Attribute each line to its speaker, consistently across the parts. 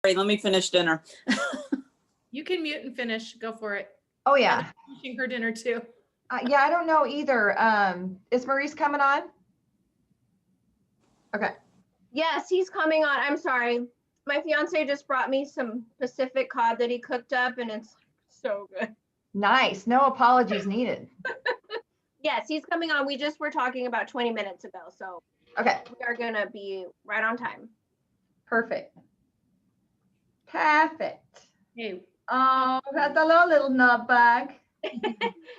Speaker 1: let me finish dinner.
Speaker 2: You can mute and finish. Go for it.
Speaker 3: Oh, yeah.
Speaker 2: Finishing her dinner too.
Speaker 3: Yeah, I don't know either. Is Maurice coming on? Okay.
Speaker 4: Yes, he's coming on. I'm sorry. My fiance just brought me some Pacific cod that he cooked up, and it's so good.
Speaker 3: Nice. No apologies needed.
Speaker 4: Yes, he's coming on. We just were talking about 20 minutes ago, so
Speaker 3: Okay.
Speaker 4: we are going to be right on time.
Speaker 3: Perfect. Perfect.
Speaker 2: Hey,
Speaker 3: Oh, that's a little nut bag.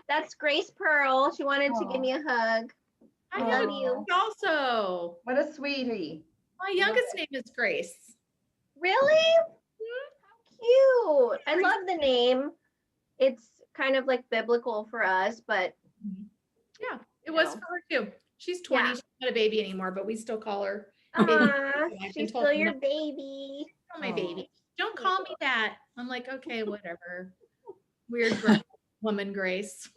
Speaker 4: That's Grace Pearl. She wanted to give me a hug.
Speaker 2: I
Speaker 3: Oh.
Speaker 2: have you also.
Speaker 3: What a sweetie.
Speaker 2: My youngest name is Grace.
Speaker 4: Really? How cute. I love the name. It's kind of like biblical for us, but
Speaker 2: Yeah, it was
Speaker 4: No.
Speaker 2: for her too. She's 20.
Speaker 4: Yeah.
Speaker 2: She's not a baby anymore, but we still call her
Speaker 4: aw,
Speaker 2: I've
Speaker 4: she's
Speaker 2: been told
Speaker 4: still
Speaker 2: to
Speaker 4: your
Speaker 2: not
Speaker 4: baby.
Speaker 2: call my
Speaker 3: Aw.
Speaker 2: baby. Don't call me that. I'm like, okay, whatever. Weird grown woman, Grace.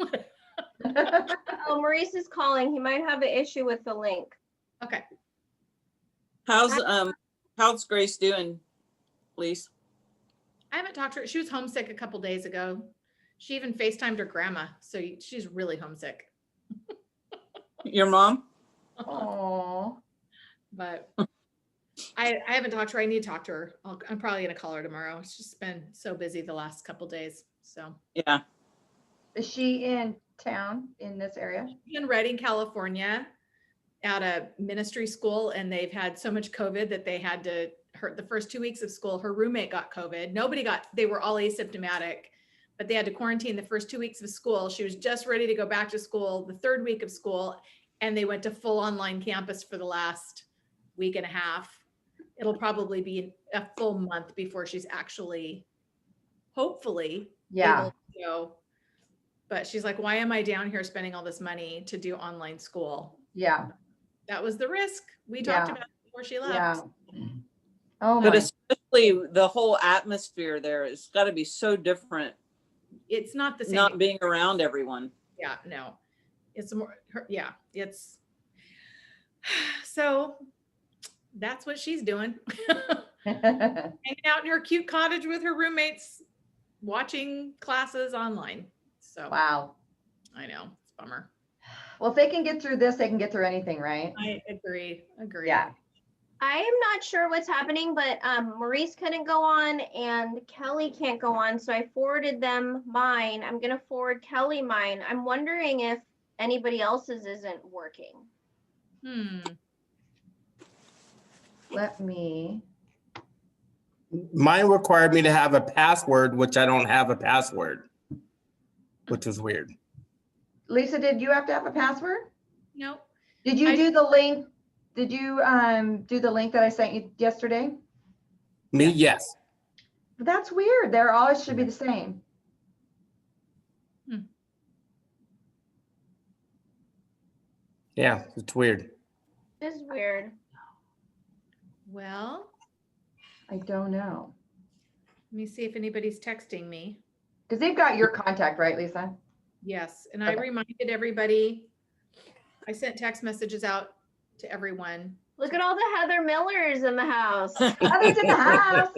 Speaker 4: Oh, Maurice is calling. He might have an issue with the link.
Speaker 2: Okay.
Speaker 1: How's Grace doing, Lise?
Speaker 2: I haven't talked to her. She was homesick a couple days ago. She even FaceTimed her grandma. So she's really homesick.
Speaker 1: Your mom?
Speaker 3: Oh.
Speaker 2: But I haven't talked to her. I need to talk to her. I'm probably going to call her tomorrow. It's just been so busy the last couple days. So
Speaker 1: Yeah.
Speaker 3: Is she in town in this area?
Speaker 2: she's in Redding, California at a ministry school, and they've had so much COVID that they had to the first 2 weeks of school, her roommate got COVID. They were all asymptomatic, but they had to quarantine the first 2 weeks of school. She was just ready to go back to school the third week of school, and they went to full online campus for the last week and a half. It'll probably be a full month before she's actually, hopefully,
Speaker 3: Yeah.
Speaker 2: able to go. But she's like, why am I down here spending all this money to do online school?
Speaker 3: Yeah.
Speaker 2: That was the risk we talked
Speaker 3: Yeah.
Speaker 2: about before she left.
Speaker 3: Yeah. Oh
Speaker 1: But
Speaker 3: my.
Speaker 1: especially the whole atmosphere there, it's got to be so different
Speaker 2: It's not the same.
Speaker 1: not being around everyone.
Speaker 2: Yeah, no. It's more, it's, so that's what she's doing. Hanging out in her cute cottage with her roommates, watching classes online. So
Speaker 3: Wow.
Speaker 2: I know, it's a bummer.
Speaker 3: Well, if they can get through this, they can get through anything, right?
Speaker 2: I agree.
Speaker 3: Yeah.
Speaker 4: I am not sure what's happening, but Maurice couldn't go on and Kelly can't go on. So I forwarded them mine. I'm going to forward Kelly mine. I'm wondering if anybody else's isn't working.
Speaker 3: Let me.
Speaker 5: Mine required me to have a password, which I don't have a password, which was weird.
Speaker 3: Lisa, did you have to have a password?
Speaker 2: No.
Speaker 3: Did you do the link? Did you do the link that I sent you yesterday?
Speaker 5: Me, yes.
Speaker 3: That's weird. They're always should be the same.
Speaker 5: Yeah, it's weird.
Speaker 4: This is weird.
Speaker 2: Well,
Speaker 3: I don't know.
Speaker 2: let me see if anybody's texting me.
Speaker 3: Because they've got your contact, right, Lisa?
Speaker 2: Yes, and I
Speaker 3: Okay.
Speaker 2: reminded everybody, I sent text messages out to everyone.
Speaker 4: Look at all the Heather Millers in the house.
Speaker 3: Others in the house.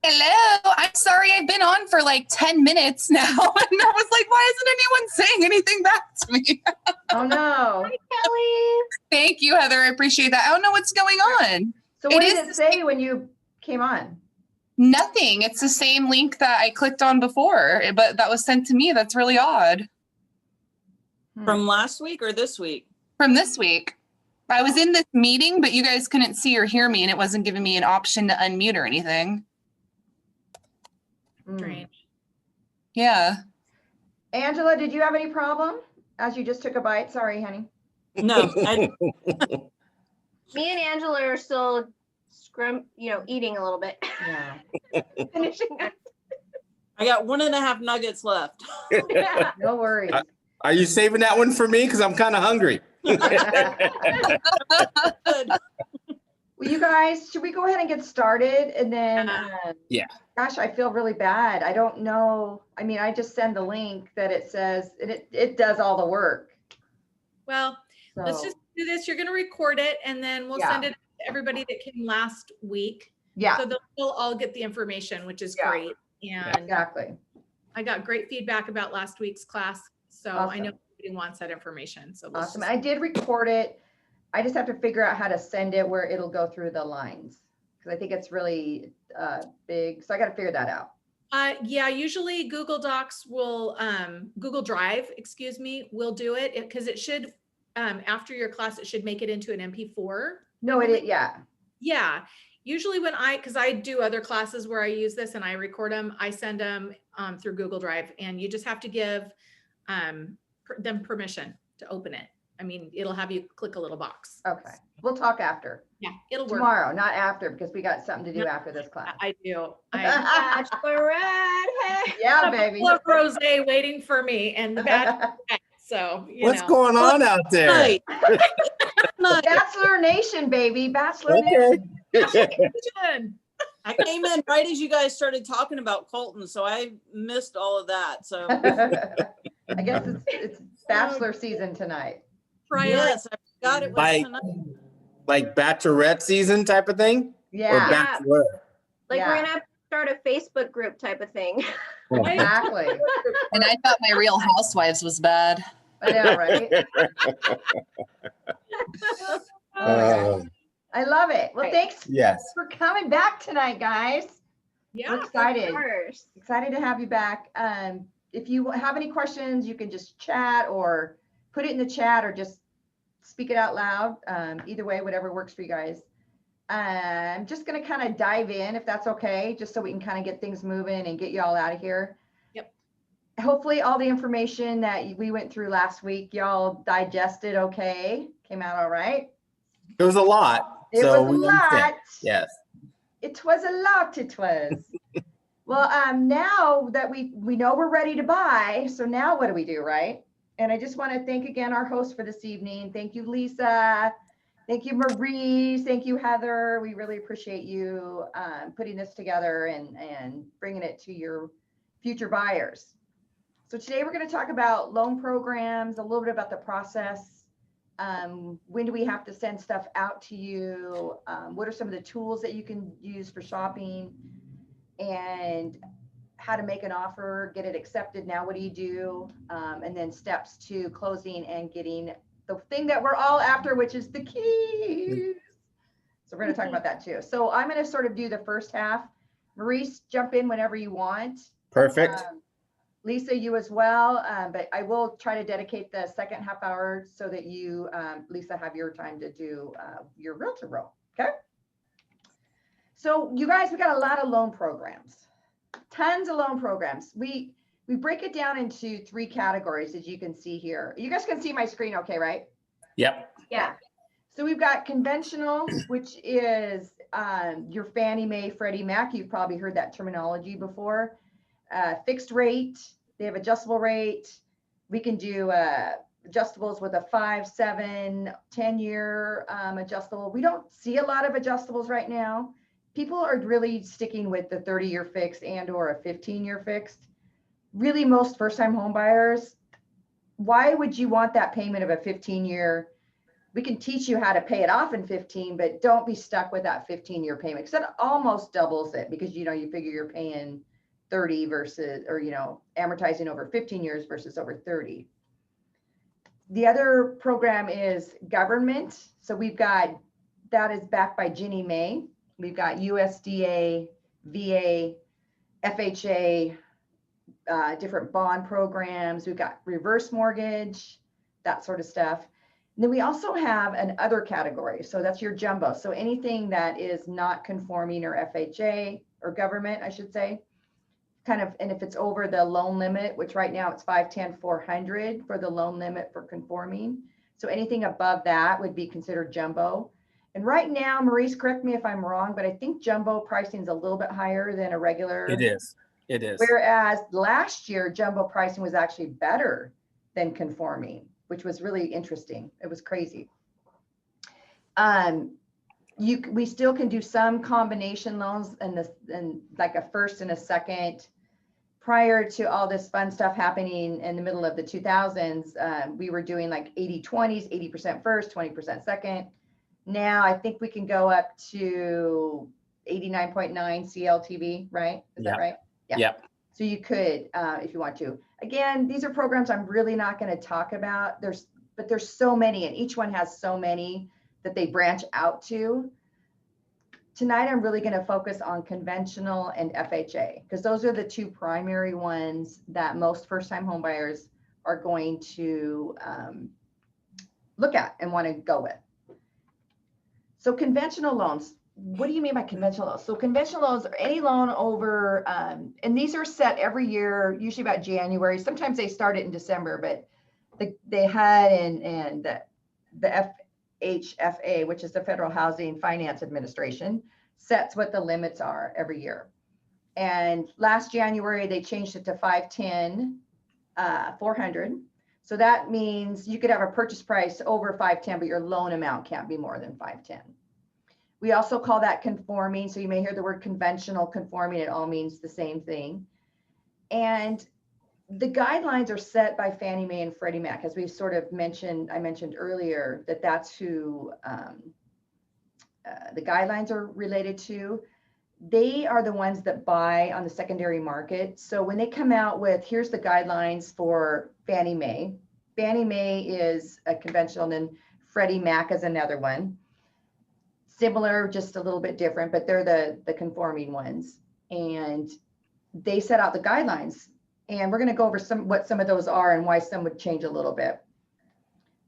Speaker 6: Hello, I'm sorry I've been on for like 10 minutes now. And I was like, why isn't anyone saying anything back to me?
Speaker 3: Oh no.
Speaker 4: Kelly.
Speaker 6: Thank you, Heather. I appreciate that. I don't know what's going on.
Speaker 3: So what
Speaker 6: It
Speaker 3: did
Speaker 6: is
Speaker 3: it say when you came on?
Speaker 6: Nothing. It's the same link that I clicked on before, but that was sent to me. That's really odd.
Speaker 1: From last week or this week?
Speaker 6: From this week. I was in this meeting, but you guys couldn't see or hear me, and it wasn't giving me an option to unmute or anything.
Speaker 2: Strange.
Speaker 6: Yeah.
Speaker 3: Angela, did you have any problem as you just took a bite? Sorry, honey.
Speaker 1: No.
Speaker 4: Me and Angela are still eating a little bit.
Speaker 3: Yeah.
Speaker 4: Finishing up.
Speaker 1: I got 1.5 nuggets left.
Speaker 3: No worries.
Speaker 5: Are you saving that one for me? Because I'm kind of hungry.
Speaker 1: Good.
Speaker 3: Well, you guys, should we go ahead and get started? And then,
Speaker 5: Yeah.
Speaker 3: Gosh, I feel really bad. I don't know. I mean, I just send the link that it says, and it does all the work.
Speaker 2: Well, let's
Speaker 3: So,
Speaker 2: just do this. You're going to record it, and then we'll
Speaker 3: Yeah.
Speaker 2: send it to everybody that came last week.
Speaker 3: Yeah,
Speaker 2: So they'll all get the information, which is
Speaker 3: Yeah.
Speaker 2: great. And
Speaker 3: exactly.
Speaker 2: I got great feedback about last week's class. So I know
Speaker 3: Awesome.
Speaker 2: everybody wants that information. So let's
Speaker 3: Awesome.
Speaker 2: just-
Speaker 3: I did record it. I just have to figure out how to send it where it'll go through the lines. Because I think it's really big. So I got to figure that out.
Speaker 2: Yeah, usually Google Docs will, Google Drive, excuse me, will do it because it should, after your class, it should make it into an MP4.
Speaker 3: No, yeah.
Speaker 2: Yeah, usually when because I do other classes where I use this and I record them, I send them through Google Drive, and you just have to give them permission to open it. I mean, it'll have you click a little box.
Speaker 3: Okay. We'll talk after.
Speaker 2: Yeah, it'll work.
Speaker 3: Tomorrow, not after, because we got something to do
Speaker 2: No,
Speaker 3: after this class.
Speaker 2: I do.
Speaker 4: Bachelorette, hey.
Speaker 3: Yeah,
Speaker 2: I have a
Speaker 3: baby.
Speaker 2: full of rosé waiting for me, and the bad. So you
Speaker 5: What's
Speaker 2: know.
Speaker 5: going on out there?
Speaker 1: Night. Night.
Speaker 3: Bachelor Nation, baby. Bachelor
Speaker 5: Okay.
Speaker 3: Nation.
Speaker 1: I came in right as you guys started talking about Colton, so I missed all of that. So
Speaker 3: I guess it's bachelor season tonight.
Speaker 1: yes, I forgot it was
Speaker 5: Like-
Speaker 1: tonight.
Speaker 5: Like bachelorette season type of thing? Or
Speaker 3: Yeah,
Speaker 5: bachelor?
Speaker 4: Like
Speaker 3: Yeah.
Speaker 4: we're gonna have to start a Facebook group type of thing.
Speaker 3: exactly.
Speaker 6: And I thought my Real Housewives was bad.
Speaker 3: I know, right?
Speaker 5: Uh,
Speaker 3: I love it. Well,
Speaker 4: Right.
Speaker 3: thanks
Speaker 5: yes.
Speaker 3: for coming back tonight, guys.
Speaker 2: Yeah.
Speaker 3: We're excited.
Speaker 4: Of course.
Speaker 3: Excited to have you back. If you have any questions, you can just chat or put it in the chat or just speak it out loud. Either way, whatever works for you guys. I'm just going to kind of dive in, if that's okay, just so we can kind of get things moving and get you all out of here.
Speaker 2: Yep.
Speaker 3: Hopefully all the information that we went through last week, y'all digested okay, came out all right.
Speaker 5: It was a lot.
Speaker 3: It
Speaker 5: so
Speaker 3: was a
Speaker 5: we understand.
Speaker 3: lot.
Speaker 5: Yes.
Speaker 3: It was a lot, it was. Well, now that we know we're ready to buy, so now what do we do, right? And I just want to thank again our host for this evening. Thank you, Lisa. Thank you, Marie. Thank you, Heather. We really appreciate you putting this together and bringing it to your future buyers. So today we're going to talk about loan programs, a little bit about the process. When do we have to send stuff out to you? What are some of the tools that you can use for shopping? And how to make an offer, get it accepted. Now, what do you do? And then steps to closing and getting the thing that we're all after, which is the keys. So we're going to talk about that too. So I'm going to sort of do the first half. Maurice, jump in whenever you want.
Speaker 5: Perfect.
Speaker 3: Lisa, you as well. But I will try to dedicate the second half hour so that you, Lisa, have your time to do your realtor role. Okay. So you guys, we got a lot of loan programs, tons of loan programs. We break it down into 3 categories, as you can see here. You guys can see my screen okay, right?
Speaker 5: Yep.
Speaker 4: Yeah.
Speaker 3: So we've got conventional, which is your Fannie Mae, Freddie Mac. You've probably heard that terminology before. Fixed rate, they have adjustable rate. We can do adjustables with a 5, 7, 10-year adjustable. We don't see a lot of adjustables right now. People are really sticking with the 30-year fixed and or a 15-year fixed. Really, most first-time home buyers, why would you want that payment of a 15-year? We can teach you how to pay it off in 15, but don't be stuck with that 15-year payment, because that almost doubles it, because you figure you're paying 30 versus, or amortizing over 15 years versus over 30. The other program is government. So we've got, that is backed by Ginnie Mae. We've got USDA, VA, FHA, different bond programs. We've got reverse mortgage, that sort of stuff. And then we also have an other category. So that's your jumbo. So anything that is not conforming, or FHA, or government, I should say, kind of, and if it's over the loan limit, which right now it's 510, 400 for the loan limit for conforming. So anything above that would be considered jumbo. And right now, Maurice, correct me if I'm wrong, but I think jumbo pricing is a little bit higher than a regular.
Speaker 5: It is. It is.
Speaker 3: Whereas last year, jumbo pricing was actually better than conforming, which was really interesting. It was crazy. We still can do some combination loans and like a first and a second. Prior to all this fun stuff happening in the middle of the 2000s, we were doing like 80-20s, 80% first, 20% second. Now I think we can go up to 89.9 CLTV, right? Is
Speaker 5: Yeah.
Speaker 3: that right? Yeah.
Speaker 5: Yep.
Speaker 3: So you could, if you want to. Again, these are programs I'm really not going to talk about. But there's so many, and each one has so many that they branch out to. Tonight, I'm really going to focus on conventional and FHA, because those are the two primary ones that most first-time homebuyers are going to look at and want to go with. So conventional loans, what do you mean by conventional loans? So conventional loans are any loan over, and these are set every year, usually about January. Sometimes they start it in December, but the HUD and the FHFA, which is the Federal Housing Finance Administration, sets what the limits are every year. And last January, they changed it to 510, 400. So that means you could have a purchase price over 510, but your loan amount can't be more than 510. We also call that conforming. So you may hear the word conventional, conforming. It all means the same thing. And the guidelines are set by Fannie Mae and Freddie Mac, as we sort of mentioned. I mentioned earlier that that's who the guidelines are related to. They are the ones that buy on the secondary market. So when they come out with, here's the guidelines for Fannie Mae. Fannie Mae is a conventional, and then Freddie Mac is another one. Similar, just a little bit different, but they're the conforming ones. And they set out the guidelines. And we're going to go over what some of those are and why some would change a little bit.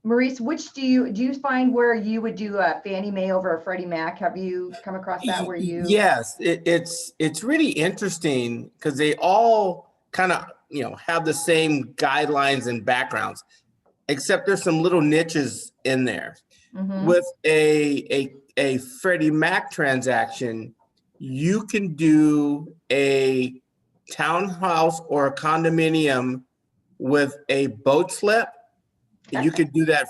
Speaker 3: Maurice, which do you find where you would do a Fannie Mae over a Freddie Mac? Have you come across that where you?
Speaker 5: Yes, it's really interesting because they all kind of have the same guidelines and backgrounds, except there's some little niches in there.
Speaker 3: Mm-hmm.
Speaker 5: With a Freddie Mac transaction, you can do a townhouse or a condominium with a boat slip. You could do that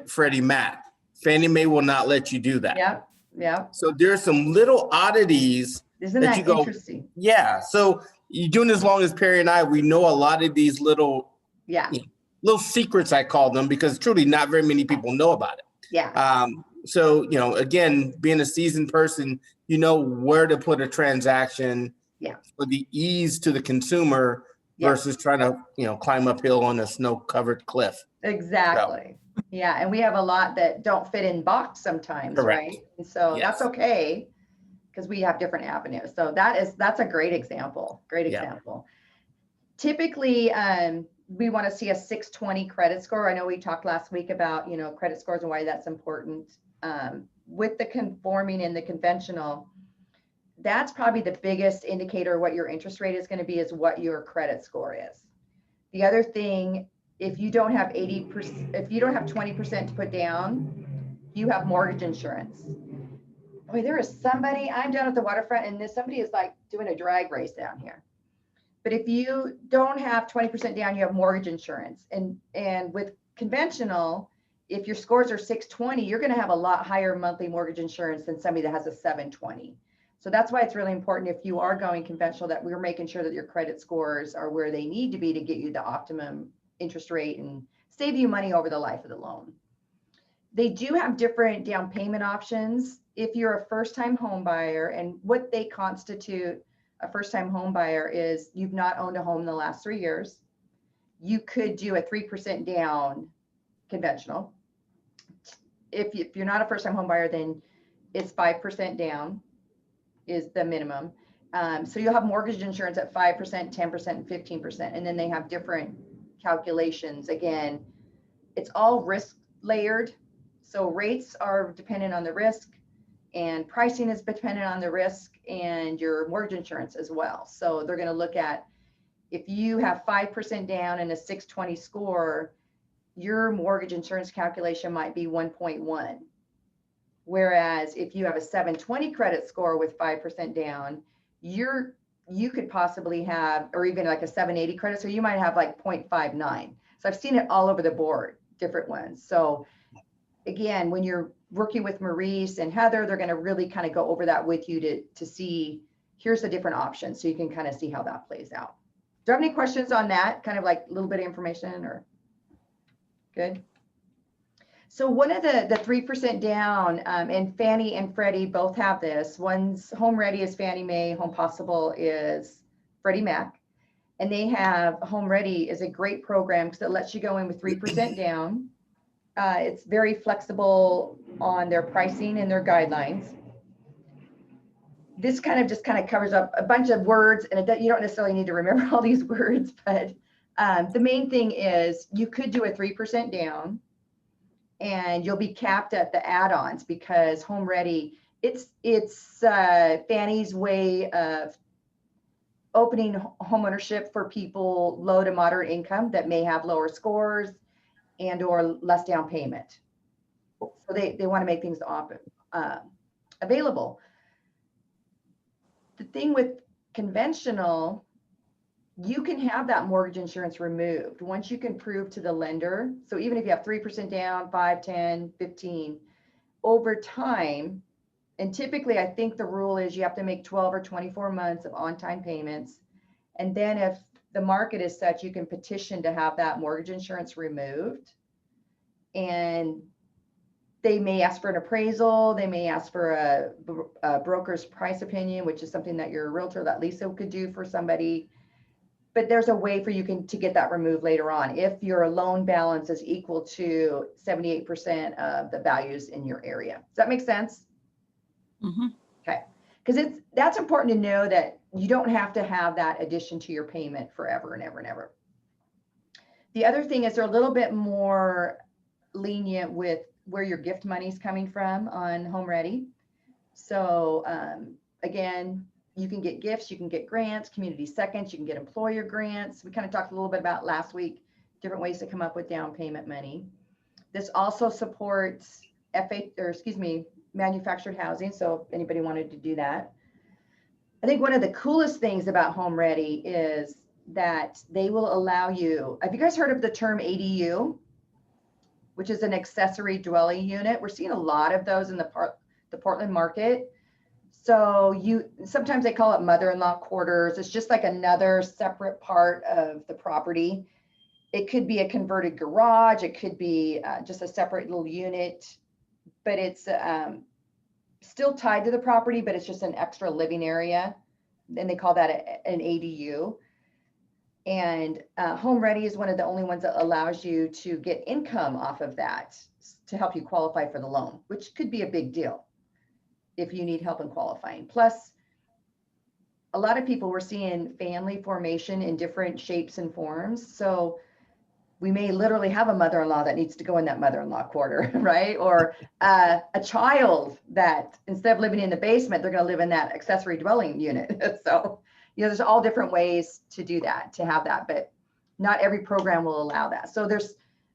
Speaker 5: Freddie Mac. Fannie Mae will not let you do that.
Speaker 3: Yeah, yeah.
Speaker 5: So there's some little oddities.
Speaker 3: Isn't
Speaker 5: that
Speaker 3: that
Speaker 5: you go,
Speaker 3: interesting?
Speaker 5: Yeah. So you're doing as long as Perry and I, we know a lot of these little, little secrets, I call them, because truly not very many people know about it.
Speaker 3: Yeah.
Speaker 5: So, again, being a seasoned person, you know where to put a transaction for the ease to the consumer versus trying to, climb uphill on a snow-covered cliff.
Speaker 3: Exactly. So. Yeah. And we have a lot that don't fit in box sometimes,
Speaker 5: Correct.
Speaker 3: Right? And so that's okay, because we have different avenues. So that's a great example. Great example. Typically, we want to see a 620 credit score. I know we talked last week about, credit scores and why that's important. With the conforming and the conventional, that's probably the biggest indicator of what your interest rate is going to be, is what your credit score is. The other thing, if you don't have 80%, if you don't have 20% to put down, you have mortgage insurance. Boy, there is somebody, I'm down at the waterfront, and somebody is like doing a drag race down here. But if you don't have 20% down, you have mortgage insurance. And with conventional, if your scores are 620, you're going to have a lot higher monthly mortgage insurance than somebody that has a 720. So that's why it's really important, if you are going conventional, that we're making sure that your credit scores are where they need to be to get you the optimum interest rate and save you money over the life of the loan. They do have different down payment options. If you're a first-time home buyer, and what they constitute a first-time home buyer is you've not owned a home in the last 3 years, you could do a 3% down conventional. If you're not a first-time home buyer, then it's 5% down is the minimum. So you'll have mortgage insurance at 5%, 10%, and 15%. And then they have different calculations. Again, it's all risk layered. So rates are dependent on the risk, and pricing is dependent on the risk, and your mortgage insurance as well. So they're going to look at, if you have 5% down and a 620 score, your mortgage insurance calculation might be 1.1. Whereas if you have a 720 credit score with 5% down, you could possibly have, or even like a 780 credit, so you might have like 0.59. So I've seen it all over the board, different ones. So again, when you're working with Maurice and Heather, they're going to really kind of go over that with you to see, here's the different options, so you can kind of see how that plays out. Do you have any questions on that? Kind of like a little bit of information, or good? So one of the 3% down, and Fannie and Freddie both have this. One's Home Ready is Fannie Mae, Home Possible is Freddie Mac. And they have Home Ready is a great program because it lets you go in with 3% down. It's very flexible on their pricing and their guidelines. This kind of covers up a bunch of words, and you don't necessarily need to remember all these words, but the main thing is you could do a 3% down, and you'll be capped at the add-ons because Home Ready, it's Fannie's way of opening homeownership for people low to moderate income that may have lower scores and or less down payment. So they want to make things available. The thing with conventional, you can have that mortgage insurance removed once you can prove to the lender. So even if you have 3% down, 5, 10, 15, over time, and typically I think the rule is you have to make 12 or 24 months of on-time payments. And then if the market is such, you can petition to have that mortgage insurance removed. And they may ask for an appraisal. They may ask for a broker's price opinion, which is something that your realtor, that Lisa could do for somebody. But there's a way for you to get that removed later on if your loan balance is equal to 78% of the values in your area. Does that make sense?
Speaker 1: Mm-hmm.
Speaker 3: Okay, because that's important to know that you don't have to have that addition to your payment forever and ever and ever. The other thing is they're a little bit more lenient with where your gift money is coming from on Home Ready. So again, you can get gifts, you can get grants, community seconds, you can get employer grants. We kind of talked a little bit about last week, different ways to come up with down payment money. This also supports manufactured housing. So if anybody wanted to do that. I think one of the coolest things about Home Ready is that they will allow you, have you guys heard of the term ADU, which is an accessory dwelling unit? We're seeing a lot of those in the Portland market. So sometimes they call it mother-in-law quarters. It's just like another separate part of the property. It could be a converted garage. It could be just a separate little unit, but it's still tied to the property, but it's just an extra living area. And they call that an ADU. And Home Ready is one of the only ones that allows you to get income off of that to help you qualify for the loan, which could be a big deal if you need help in qualifying. Plus, a lot of people were seeing family formation in different shapes and forms. So we may literally have a mother-in-law that needs to go in that mother-in-law quarter, right? Or a child that instead of living in the basement, they're going to live in that accessory dwelling unit. So, there's all different ways to do that, to have that, but not every program will allow that. So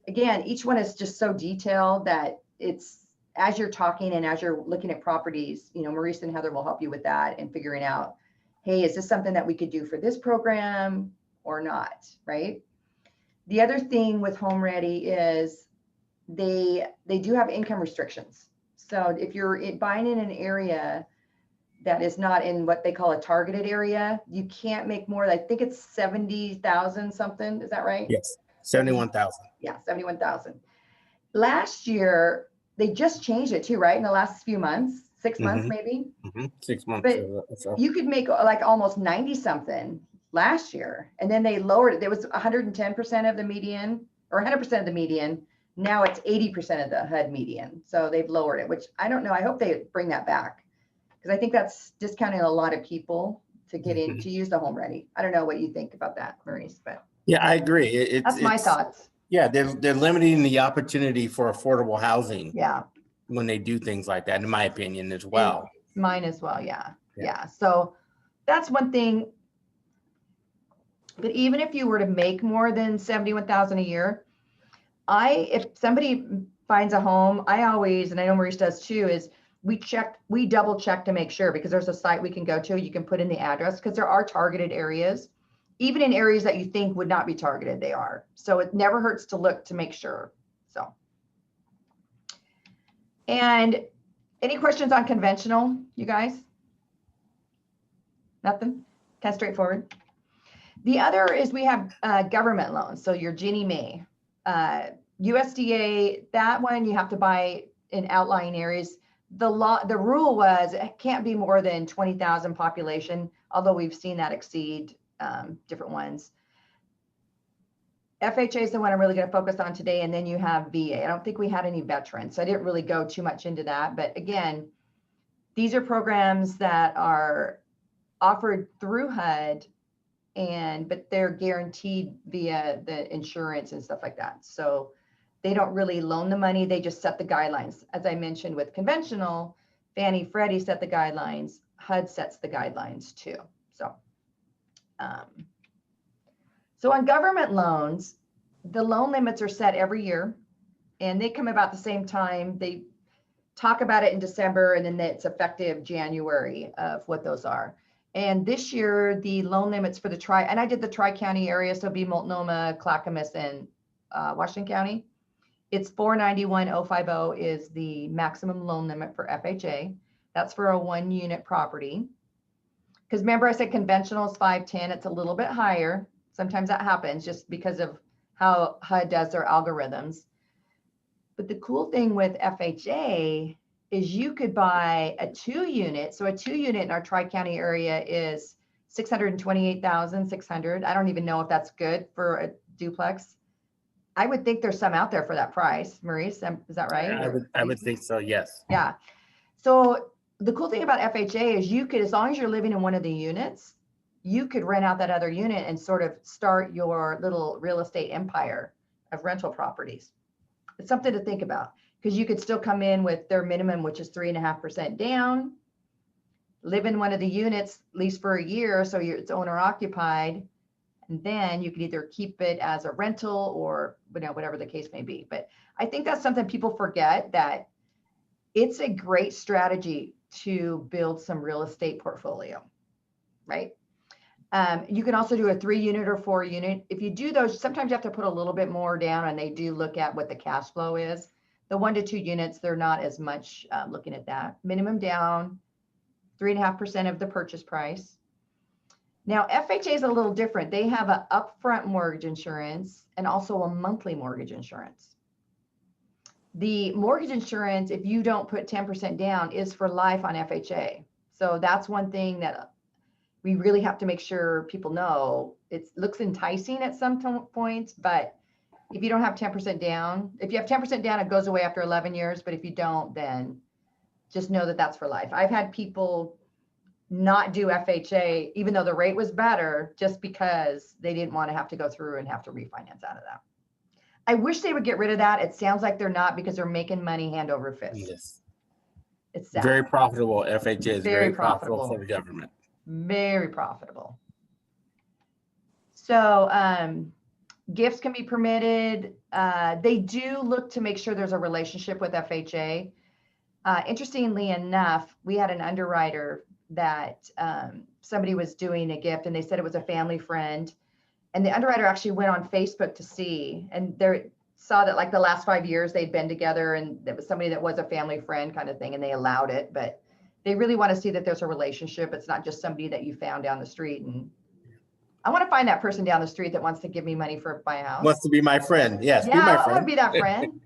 Speaker 3: again, each one is just so detailed that it's, as you're talking and as you're looking at properties, Maurice and Heather will help you with that and figuring out, hey, is this something that we could do for this program or not, right? The other thing with Home Ready is they do have income restrictions. So if you're buying in an area that is not in what they call a targeted area, you can't make more, I think it's 70,000 something, is that right?
Speaker 5: Yes, 71,000.
Speaker 3: Yeah, 71,000. Last year, they just changed it too, right? In the last few months, 6 months maybe?
Speaker 5: 6 months.
Speaker 3: But you could make like almost 90 something last year. And then they lowered it. There was 110% of the median or 100% of the median. Now it's 80% of the HUD median. So they've lowered it, which I don't know. I hope they bring that back because I think that's discounting a lot of people to get in to use the Home Ready. I don't know what you think about that, Maurice, but
Speaker 5: yeah, I agree.
Speaker 3: that's my thoughts.
Speaker 5: Yeah, they're limiting the opportunity for affordable housing.
Speaker 3: Yeah.
Speaker 5: When they do things like that, in my opinion, as well.
Speaker 3: Mine as well. Yeah. So that's one thing. But even if you were to make more than 71,000 a year, if somebody finds a home, I always, and I know Maurice does too, is we double check to make sure, because there's a site we can go to, you can put in the address, because there are targeted areas, even in areas that you think would not be targeted, they are. So it never hurts to look to make sure. So. And any questions on conventional, you guys? Nothing? Kind of straightforward. The other is we have government loans. So your Ginnie Mae. USDA, that one you have to buy in outlying areas. The rule was it can't be more than 20,000 population, although we've seen that exceed different ones. FHA is the one I'm really going to focus on today. And then you have VA. I don't think we had any veterans, so I didn't really go too much into that. But again, these are programs that are offered through HUD, but they're guaranteed via the insurance and stuff like that. So they don't really loan the money. They just set the guidelines. As I mentioned with conventional, Fannie, Freddie set the guidelines. HUD sets the guidelines too. So on government loans, the loan limits are set every year, and they come about the same time. They talk about it in December, and then it's effective January of what those are. And this year, the loan limits for and I did the Tri-County area, so it'd be Multnomah, Clackamas, and Washington County. It's 491,050 is the maximum loan limit for FHA. That's for a 1-unit property. Because remember I said conventional is 510, it's a little bit higher. Sometimes that happens just because of how HUD does their algorithms. But the cool thing with FHA is you could buy a 2-unit. So a 2-unit in our Tri-County area is $628,600. I don't even know if that's good for a duplex. I would think there's some out there for that price. Maurice, is that right?
Speaker 5: I would think so, yes.
Speaker 3: Yeah. So the cool thing about FHA is you could, as long as you're living in one of the units, you could rent out that other unit and sort of start your little real estate empire of rental properties. It's something to think about, because you could still come in with their minimum, which is 3.5% down, live in one of the units, at least for a year, so it's owner occupied, and then you could either keep it as a rental or whatever the case may be. But I think that's something people forget, that it's a great strategy to build some real estate portfolio, right? You can also do a 3-unit or 4-unit. If you do those, sometimes you have to put a little bit more down, and they do look at what the cash flow is. The 1 to 2 units, they're not as much looking at that. Minimum down, 3.5% of the purchase price. Now, FHA is a little different. They have an upfront mortgage insurance and also a monthly mortgage insurance. The mortgage insurance, if you don't put 10% down, is for life on FHA. So that's one thing that we really have to make sure people know. It looks enticing at some points, but if you don't have 10% down, if you have 10% down, it goes away after 11 years. But if you don't, then just know that that's for life. I've had people not do FHA, even though the rate was better, just because they didn't want to have to go through and have to refinance out of that. I wish they would get rid of that. It sounds like they're not, because they're making money hand over fist.
Speaker 5: Yes.
Speaker 3: It's sad.
Speaker 5: Very profitable. FHA is very profitable
Speaker 3: profitable
Speaker 5: for the government.
Speaker 3: Very profitable. So gifts can be permitted. They do look to make sure there's a relationship with FHA. Interestingly enough, we had an underwriter that somebody was doing a gift, and they said it was a family friend. And the underwriter actually went on Facebook to see, and they saw that like the last 5 years they'd been together, and it was somebody that was a family friend kind of thing, and they allowed it. But they really want to see that there's a relationship. It's not just somebody that you found down the street. And I want to find that person down the street that wants to give me money for my house.
Speaker 5: Wants to be my friend. Yes,
Speaker 3: yeah,
Speaker 5: be my
Speaker 3: I want
Speaker 5: friend.
Speaker 3: to be that friend.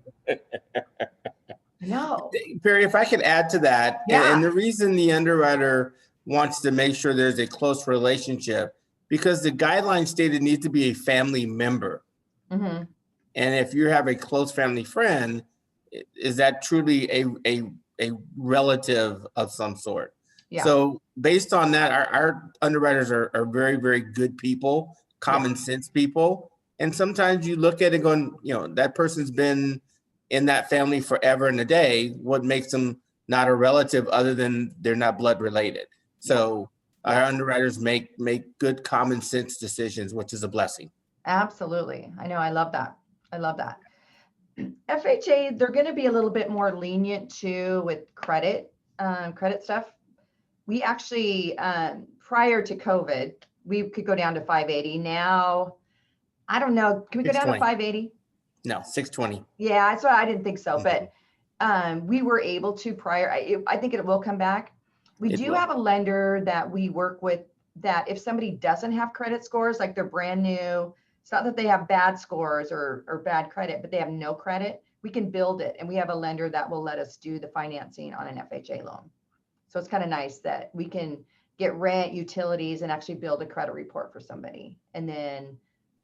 Speaker 3: No.
Speaker 5: Perry, if I could add to that,
Speaker 3: Yeah.
Speaker 5: and the reason the underwriter wants to make sure there's a close relationship, because the guidelines state it needs to be a family member.
Speaker 3: Mm-hmm.
Speaker 5: And if you have a close family friend, is that truly a relative of some sort?
Speaker 3: Yeah.
Speaker 5: So based on that, our underwriters are very, very good people, common sense people. And sometimes you look at it going, that person's been in that family forever and a day. What makes them not a relative other than they're not blood related? So our underwriters make good common sense decisions, which is a blessing.
Speaker 3: Absolutely. I know. I love that. FHA, they're going to be a little bit more lenient too with credit stuff. We actually, prior to COVID, we could go down to 580. Now, I don't know. Can we go down to 580?
Speaker 5: No, 620.
Speaker 3: Yeah, that's what I didn't think so.
Speaker 5: Mm-hmm.
Speaker 3: But we were able to prior. I think it will come back. We do have a lender that we work with that if somebody doesn't have credit scores, like they're brand new, It's not that they have bad scores or bad credit, but they have no credit. We can build it, and we have a lender that will let us do the financing on an FHA loan. So it's kind of nice that we can get rent, utilities, and actually build a credit report for somebody. And then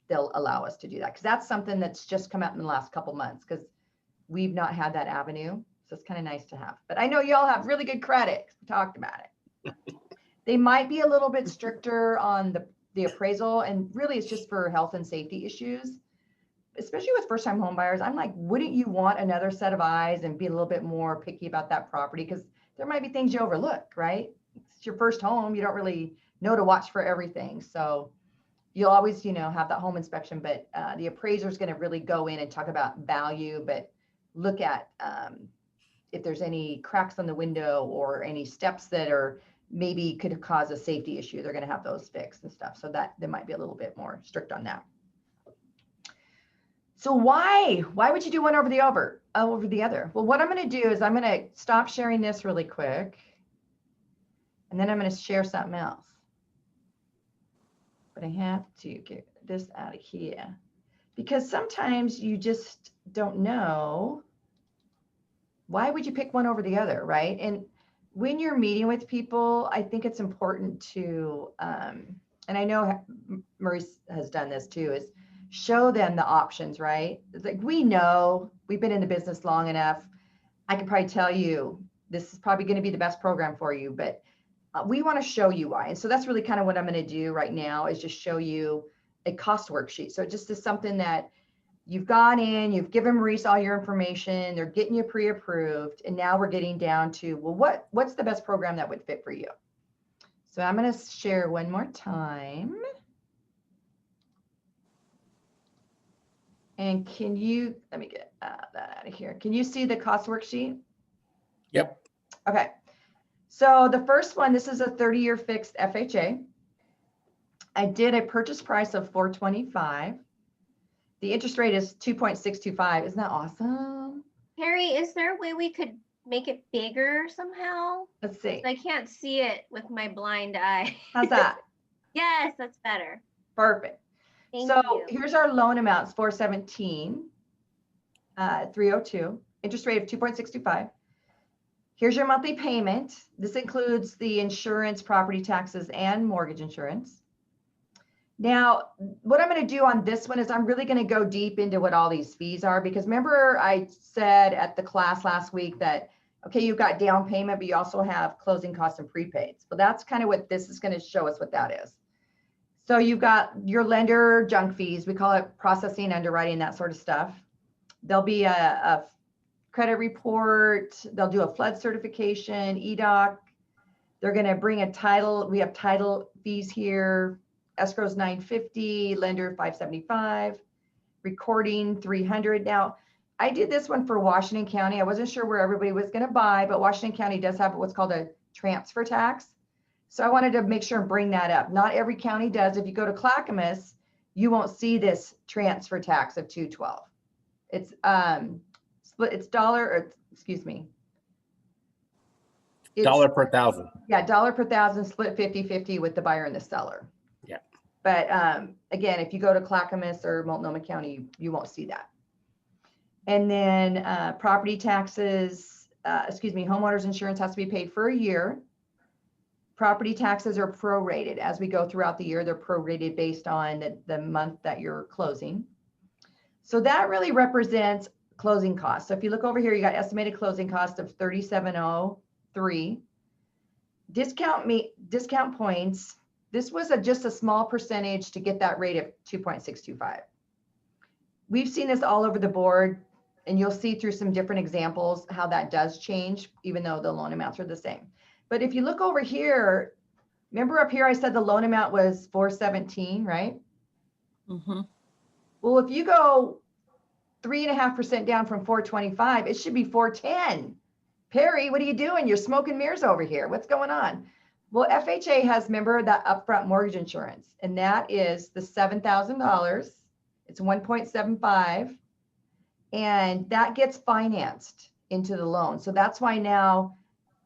Speaker 3: they'll allow us to do that, because that's something that's just come out in the last couple months, because we've not had that avenue. So it's kind of nice to have. But I know y'all have really good credit. We talked about it. They might be a little bit stricter on the appraisal, and really it's just for health and safety issues, especially with first-time home buyers. I'm like, wouldn't you want another set of eyes and be a little bit more picky about that property? Because there might be things you overlook, right? It's your first home. You don't really know to watch for everything. So you'll always, have that home inspection, but the appraiser is going to really go in and talk about value, but look at if there's any cracks on the window or any steps that are maybe could cause a safety issue. They're going to have those fixed and stuff. So that they might be a little bit more strict on that. So why would you do one over the other? Well, what I'm going to do is I'm going to stop sharing this really quick, and then I'm going to share something else. But I have to get this out of here, because sometimes you just don't know, why would you pick one over the other, right? And when you're meeting with people, I think it's important to, and I know Maurice has done this too, is show them the options, right? It's like, we know, we've been in the business long enough. I can probably tell you, this is probably going to be the best program for you, but we want to show you why. And so that's really kind of what I'm going to do right now, is just show you a cost worksheet. So it just is something that you've gone in, you've given Maurice all your information, they're getting you pre-approved, and now we're getting down to, well, what's the best program that would fit for you? So I'm going to share one more time. And can you, let me get that out of here. Can you see the cost worksheet?
Speaker 5: Yep.
Speaker 3: Okay. So the first one, this is a 30-year fixed FHA. I did a purchase price of $425. The interest rate is 2.625. Isn't that awesome?
Speaker 4: Harry, is there a way we could make it bigger somehow?
Speaker 3: Let's see.
Speaker 4: I can't see it with my blind eye.
Speaker 3: How's that?
Speaker 4: Yes, that's better.
Speaker 3: Perfect.
Speaker 4: Thank
Speaker 3: So
Speaker 4: you.
Speaker 3: here's our loan amounts, 417, 302, interest rate of 2.65. Here's your monthly payment. This includes the insurance, property taxes, and mortgage insurance. Now, what I'm going to do on this one is I'm really going to go deep into what all these fees are, because remember I said at the class last week that, okay, you've got down payment, but you also have closing costs and prepaids. Well, that's kind of what this is going to show us what that is. So you've got your lender junk fees. We call it processing, underwriting, that sort of stuff. There'll be a credit report. They'll do a flood certification, EDOC. They're going to bring a title. We have title fees here. Escrow's $950, lender $575, recording $300. Now, I did this one for Washington County. I wasn't sure where everybody was going to buy, but Washington County does have what's called a transfer tax. So I wanted to make sure and bring that up. Not every county does. If you go to Clackamas, you won't see this transfer tax of $212. It's split. It's
Speaker 5: Dollar per thousand.
Speaker 3: Yeah, dollar per thousand, split 50-50 with the buyer and the seller.
Speaker 5: Yeah.
Speaker 3: But again, if you go to Clackamas or Multnomah County, you won't see that. And then property taxes, homeowners insurance has to be paid for a year. Property taxes are prorated as we go throughout the year. They're prorated based on the month that you're closing. So that really represents closing costs. So if you look over here, you got estimated closing cost of $3,703. Discount points. This was just a small percentage to get that rate of 2.625. We've seen this all over the board, and you'll see through some different examples how that does change, even though the loan amounts are the same. But if you look over here, remember up here I said the loan amount was 417, right?
Speaker 1: Mm-hmm.
Speaker 3: Well, if you go 3.5% down from 425, it should be 410. Perry, what are you doing? You're smoking mirrors over here. What's going on? Well, FHA has, remember, that upfront mortgage insurance, and that is the $7,000. It's 1.75, and that gets financed into the loan. So that's why now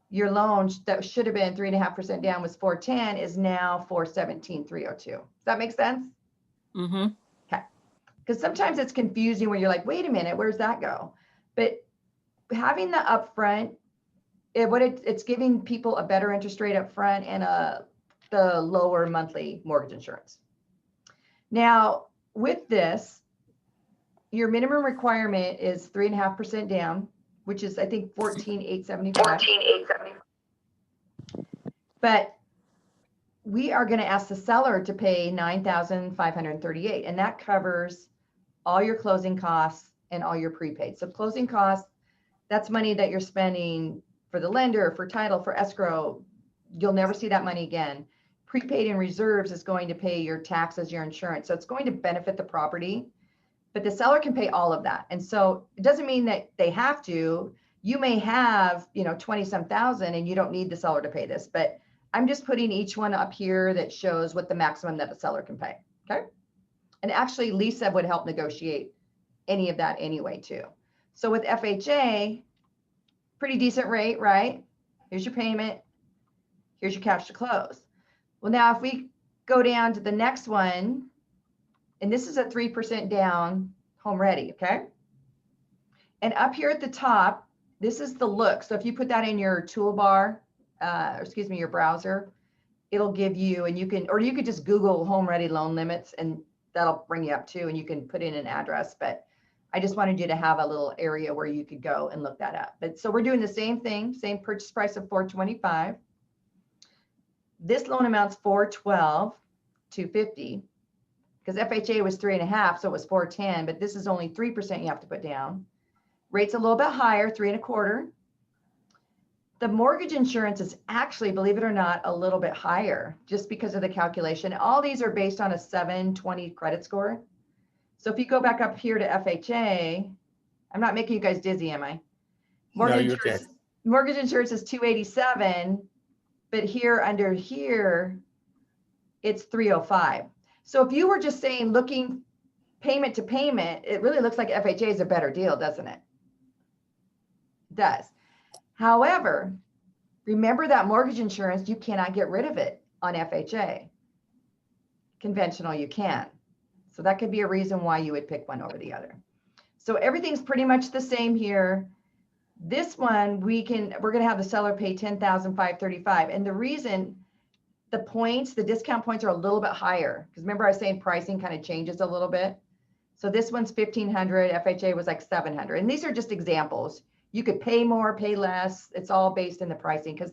Speaker 3: your loan that should have been 3.5% down was 410 is now 417,302. Does that make sense?
Speaker 1: Mm-hmm.
Speaker 3: Okay. Because sometimes it's confusing when you're like, wait a minute, where's that go? But having the upfront, it's giving people a better interest rate up front and the lower monthly mortgage insurance. Now, with this, your minimum requirement is 3.5% down, which is, I think, 14,875. But we are going to ask the seller to pay 9,538, and that covers all your closing costs and all your prepaid. So closing costs, that's money that you're spending for the lender, for title, for escrow. You'll never see that money again. Prepaid and reserves is going to pay your taxes, your insurance. So it's going to benefit the property, but the seller can pay all of that. And so it doesn't mean that they have to. You may have, 20-some thousand and you don't need the seller to pay this, but I'm just putting each one up here that shows what the maximum that the seller can pay. Okay. And actually Lisa would help negotiate any of that anyway too. So with FHA, pretty decent rate, right? Here's your payment. Here's your cash to close. Well, now if we go down to the next one, and this is a 3% down, home ready, okay? And up here at the top, this is the look. So if you put that in your toolbar, your browser, it'll give you, and you could just Google home ready loan limits and that'll bring you up too, and you can put in an address, but I just wanted you to have a little area where you could go and look that up. But so we're doing the same thing, same purchase price of $425. This loan amount's $412,250 because FHA was 3.5, so it was $410, but this is only 3% you have to put down. Rate's a little bit higher, 3.25. The mortgage insurance is actually, believe it or not, a little bit higher just because of the calculation. All these are based on a 720 credit score. So if you go back up here to FHA, I'm not making you guys dizzy, am I? Mortgage insurance is 287, but here under here, it's 305. So if you were just saying looking payment to payment, it really looks like FHA is a better deal, doesn't it? It does. However, remember that mortgage insurance, you cannot get rid of it on FHA. Conventional, you can. So that could be a reason why you would pick one over the other. So everything's pretty much the same here. This one, we're going to have the seller pay $10,535. And the reason, the discount points are a little bit higher. Because remember I was saying pricing kind of changes a little bit. So this one's $1,500, FHA was like $700. And these are just examples. You could pay more, pay less. It's all based in the pricing because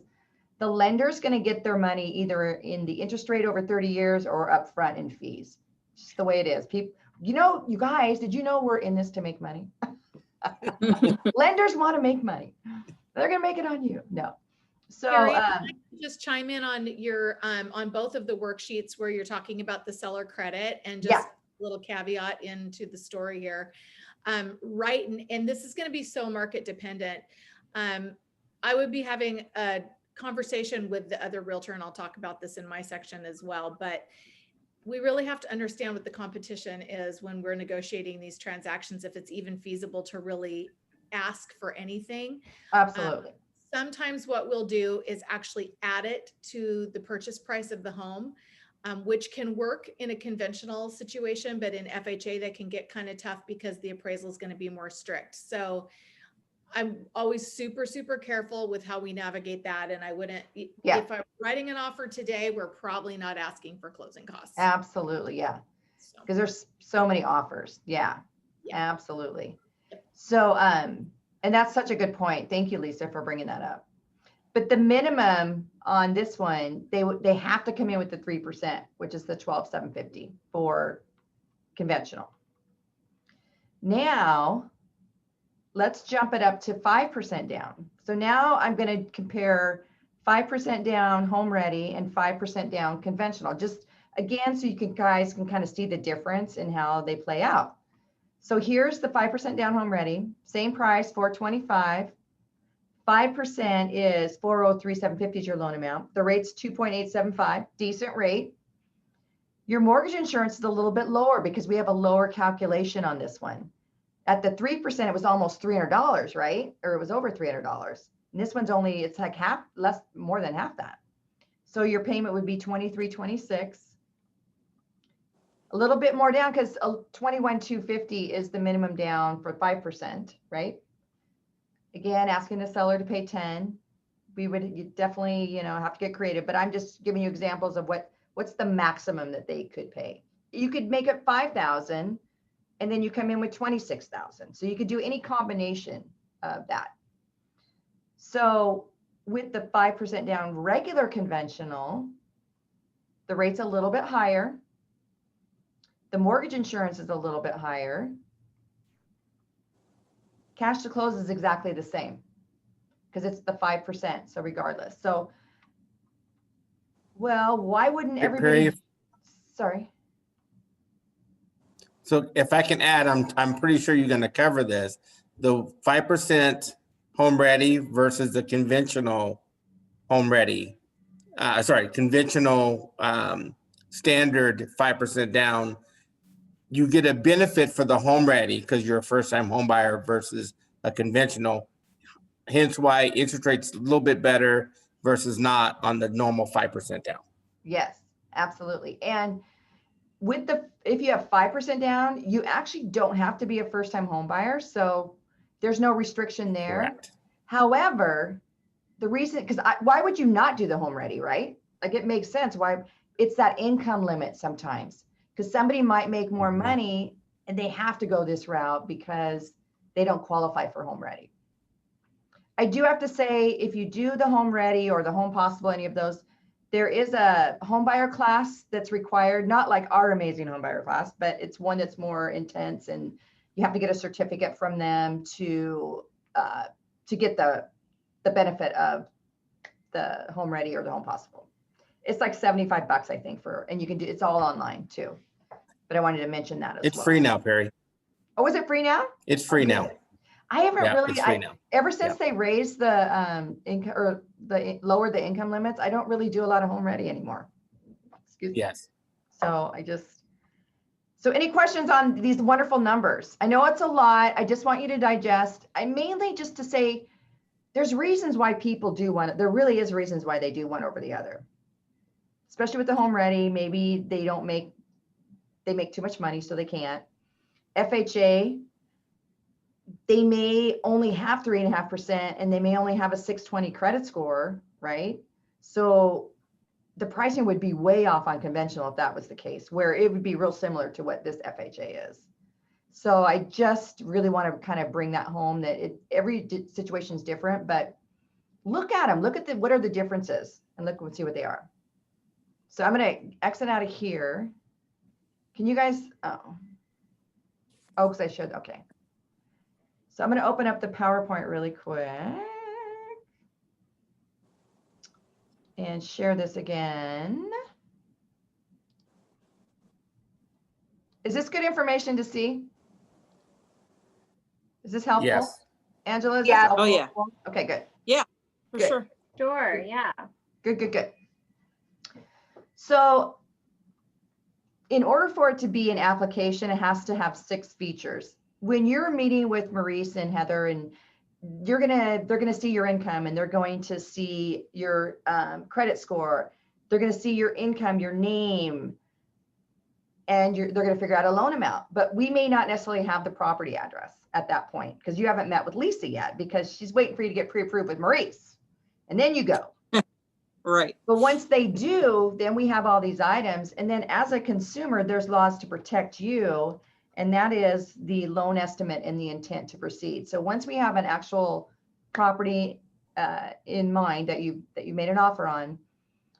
Speaker 3: the lender's going to get their money either in the interest rate over 30 years or upfront in fees. Just the way it is. People, you guys, did you know we're in this to make money? Lenders want to make money. They're going to make it on you. No. So
Speaker 2: Carrie, can I just chime in on your on both of the worksheets where you're talking about the seller credit and just a little caveat into the story here. Right. And this is going to be so market dependent. I would be having a conversation with the other realtor, and I'll talk about this in my section as well, but we really have to understand what the competition is when we're negotiating these transactions, if it's even feasible to really ask for anything.
Speaker 3: Absolutely.
Speaker 2: Sometimes what we'll do is actually add it to the purchase price of the home, which can work in a conventional situation, but in FHA, that can get kind of tough because the appraisal is going to be more strict. So I'm always super, super careful with how we navigate that. And I wouldn't, if I'm writing an offer today, we're probably not asking for closing costs.
Speaker 3: Absolutely. Yeah. Because there's so many offers. Yeah. Absolutely. So, and that's such a good point. Thank you, Lisa, for bringing that up. But the minimum on this one, they have to come in with the 3%, which is the $12,750 for conventional. Now, let's jump it up to 5% down. So now I'm going to compare 5% down home ready and 5% down conventional. Just again, so you guys can kind of see the difference in how they play out. So here's the 5% down home ready, same price, $425. 5% is $403,750 is your loan amount. The rate's 2.875, decent rate. Your mortgage insurance is a little bit lower because we have a lower calculation on this one. At the 3%, it was almost $300, right? Or it was over $300. And this one's only, it's like more than half that. So your payment would be $23.26. A little bit more down because 21,250 is the minimum down for 5%, right? Again, asking the seller to pay 10. We would definitely, have to get creative, but I'm just giving you examples of what's the maximum that they could pay. You could make it 5,000 and then you come in with 26,000. So you could do any combination of that. So with the 5% down regular conventional, the rate's a little bit higher. The mortgage insurance is a little bit higher. Cash to close is exactly the same because it's the 5%. So regardless. So, well, why wouldn't everybody? Sorry.
Speaker 5: So if I can add, I'm pretty sure you're going to cover this. The 5% home ready versus the conventional home ready. Conventional standard 5% down. You get a benefit for the home ready because you're a first-time home buyer versus a conventional. Hence why interest rates a little bit better versus not on the normal 5% down.
Speaker 3: Yes, absolutely. And if you have 5% down, you actually don't have to be a first-time home buyer. So there's no restriction there.
Speaker 5: Correct.
Speaker 3: However, the reason, why would you not do the home ready, right? Like it makes sense why it's that income limit sometimes, because somebody might make more money and they have to go this route because they don't qualify for home ready. I do have to say, if you do the home ready or the home possible, any of those, there is a home buyer class that's required, not like our amazing home buyer class, but it's one that's more intense and you have to get a certificate from them to get the benefit of the home ready or the home possible. It's like $75, I think, and you can do, it's all online too. But I wanted to mention that as well.
Speaker 5: It's free now, Perry.
Speaker 3: Oh, is it free now?
Speaker 5: It's free now.
Speaker 3: I haven't really,
Speaker 5: it's free now.
Speaker 3: Ever since they raised the income or lowered the income limits, I don't really do a lot of home ready anymore. Excuse me.
Speaker 5: Yes.
Speaker 3: So so any questions on these wonderful numbers? I know it's a lot. I just want you to digest. I mainly just to say, there's reasons why people do one. There really is reasons why they do one over the other, especially with the home ready. Maybe they make too much money, so they can't. FHA, they may only have 3.5% and they may only have a 620 credit score, right? So the pricing would be way off on conventional if that was the case, where it would be real similar to what this FHA is. So I just really want to kind of bring that home that every situation is different, but look at them, look at what are the differences and see what they are. So I'm going to exit out of here. Can you guys, because I should, okay. So I'm going to open up the PowerPoint really quick and share this again. Is this good information to see? Is this helpful?
Speaker 5: Yes.
Speaker 3: Angela, is
Speaker 4: Yeah.
Speaker 3: this helpful?
Speaker 1: Oh, yeah.
Speaker 3: Okay, good.
Speaker 1: For
Speaker 3: Good.
Speaker 1: sure.
Speaker 4: Sure, yeah.
Speaker 3: Good. So in order for it to be an application, it has to have 6 features. When you're meeting with Maurice and Heather, and they're gonna see your income, and they're going to see your credit score. They're gonna see your income, your name, and they're gonna figure out a loan amount. But we may not necessarily have the property address at that point because you haven't met with Lisa yet, because she's waiting for you to get pre-approved with Maurice, and then you go.
Speaker 1: Right.
Speaker 3: But once they do, then we have all these items. And then as a consumer, there's laws to protect you. And that is the loan estimate and the intent to proceed. So once we have an actual property in mind that you made an offer on,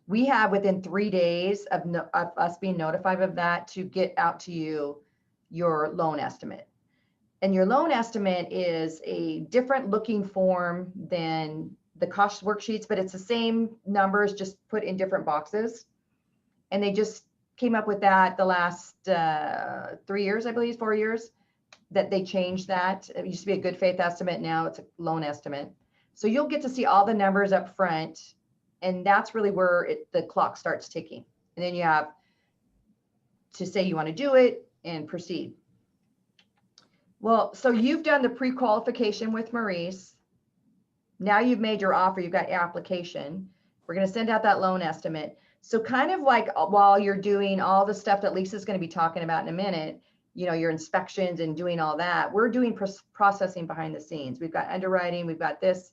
Speaker 3: we have within 3 days of us being notified of that to get out to you your loan estimate. And your loan estimate is a different looking form than the cost worksheets, but it's the same numbers, just put in different boxes. And they just came up with that the last 3 years, I believe, 4 years, that they changed that. It used to be a good faith estimate. Now it's a loan estimate. So you'll get to see all the numbers up front. And that's really where the clock starts ticking. And then you have to say you want to do it and proceed. Well, so you've done the pre-qualification with Maurice. Now you've made your offer, you've got your application. We're going to send out that loan estimate. So kind of like while you're doing all the stuff that Lisa's going to be talking about in a minute, you know, your inspections and doing all that, we're doing processing behind the scenes. We've got underwriting, we've got this.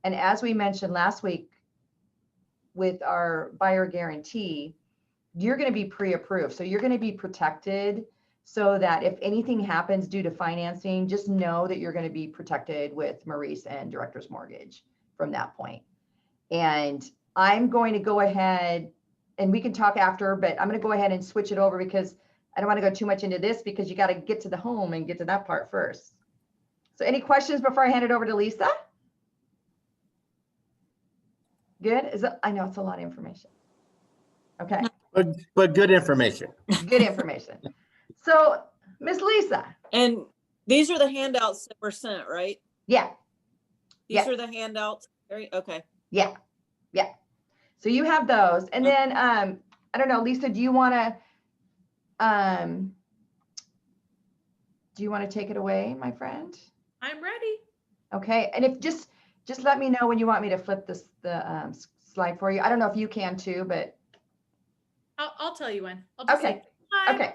Speaker 3: And as we mentioned last week with our buyer guarantee, you're going to be pre-approved. So you're going to be protected so that if anything happens due to financing, just know that you're going to be protected with Maurice and Director's Mortgage from that point. And I'm going to go ahead, and we can talk after, but I'm going to go ahead and switch it over because I don't want to go too much into this because you got to get to the home and get to that part first. So any questions before I hand it over to Lisa? Good. I know it's a lot of information. Okay.
Speaker 5: But good information.
Speaker 3: Good information. So Miss Lisa.
Speaker 1: And these are the handouts that were sent, right?
Speaker 3: Yeah.
Speaker 1: These are the handouts. Okay.
Speaker 3: Yeah. Yeah. So you have those. And then, I don't know, Lisa, do you want to take it away, my friend?
Speaker 2: I'm ready.
Speaker 3: Okay. And if just let me know when you want me to flip the slide for you. I don't know if you can too, but.
Speaker 2: I'll tell you when. I'll just
Speaker 3: Okay.
Speaker 2: say, "Hi."
Speaker 3: Okay.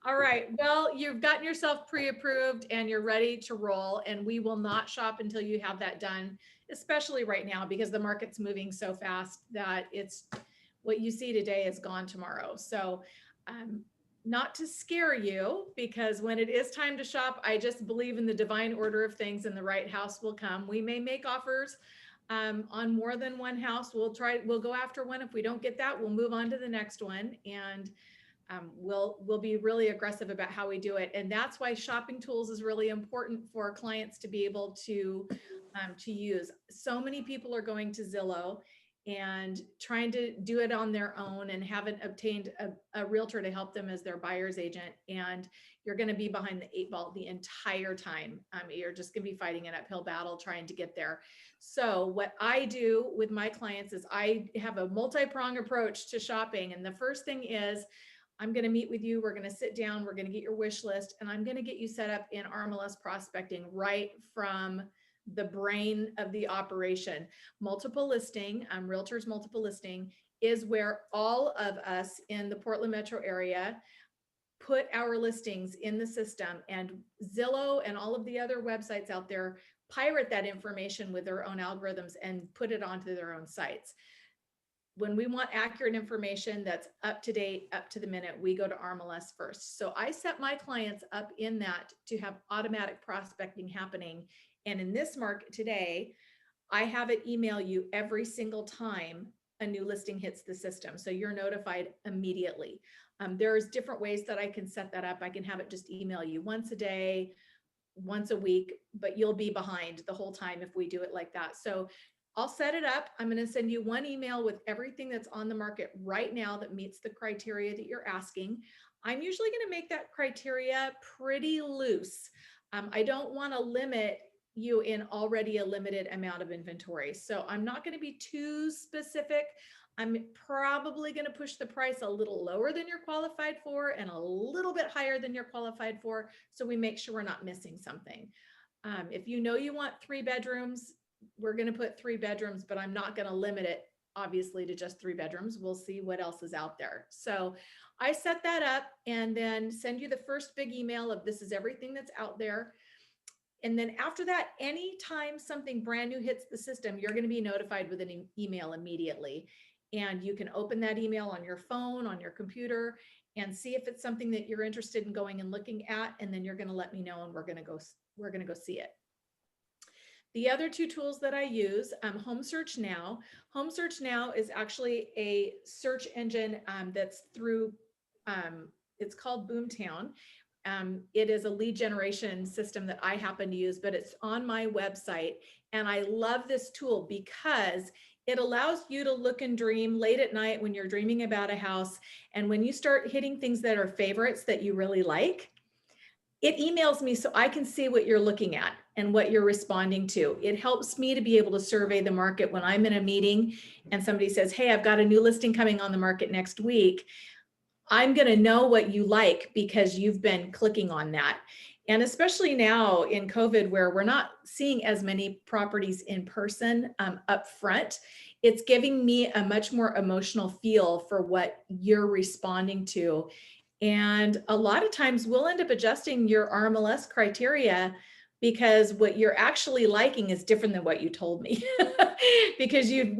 Speaker 2: All right. Well, you've gotten yourself pre-approved and you're ready to roll, and we will not shop until you have that done, especially right now because the market's moving so fast that it's what you see today is gone tomorrow. So not to scare you, because when it is time to shop, I just believe in the divine order of things and the right house will come. We may make offers on more than one house. We'll go after one. If we don't get that, we'll move on to the next one. And we'll be really aggressive about how we do it. And that's why shopping tools is really important for clients to be able to use. So many people are going to Zillow and trying to do it on their own and haven't obtained a realtor to help them as their buyer's agent. And you're going to be behind the 8 ball the entire time. You're just going to be fighting an uphill battle trying to get there. So what I do with my clients is I have a multi-prong approach to shopping. And the first thing is, I'm going to meet with you. We're going to sit down. We're going to get your wish list, and I'm going to get you set up in RMLS prospecting right from the brain of the operation. Multiple listing, Realtors Multiple Listing is where all of us in the Portland metro area put our listings in the system, and Zillow and all of the other websites out there pirate that information with their own algorithms and put it onto their own sites. When we want accurate information that's up to date, up to the minute, we go to RMLS first. So I set my clients up in that to have automatic prospecting happening. And in this market today, I have it email you every single time a new listing hits the system. So you're notified immediately. There's different ways that I can set that up. I can have it just email you once a day, once a week, but you'll be behind the whole time if we do it like that. So I'll set it up. I'm going to send you one email with everything that's on the market right now that meets the criteria that you're asking. I'm usually going to make that criteria pretty loose. I don't want to limit you in already a limited amount of inventory. So I'm not going to be too specific. I'm probably going to push the price a little lower than you're qualified for and a little bit higher than you're qualified for. So we make sure we're not missing something. If you know you want 3 bedrooms, we're going to put 3 bedrooms, but I'm not going to limit it obviously to just 3 bedrooms. We'll see what else is out there. So I set that up and then send you the first big email of this is everything that's out there. And then after that, anytime something brand new hits the system, you're going to be notified with an email immediately. And you can open that email on your phone, on your computer, and see if it's something that you're interested in going and looking at. And then you're going to let me know, and we're going to go see it. The other 2 tools that I use, Home Search Now. Home Search Now is actually a search engine that's through, it's called Boomtown. It is a lead generation system that I happen to use, but it's on my website. And I love this tool because it allows you to look and dream late at night when you're dreaming about a house. And when you start hitting things that are favorites that you really like, it emails me so I can see what you're looking at and what you're responding to. It helps me to be able to survey the market when I'm in a meeting and somebody says, hey, I've got a new listing coming on the market next week. I'm going to know what you like because you've been clicking on that. And especially now in COVID, where we're not seeing as many properties in person up front, it's giving me a much more emotional feel for what you're responding to. And a lot of times we'll end up adjusting your RMLS criteria because what you're actually liking is different than what you told me because you've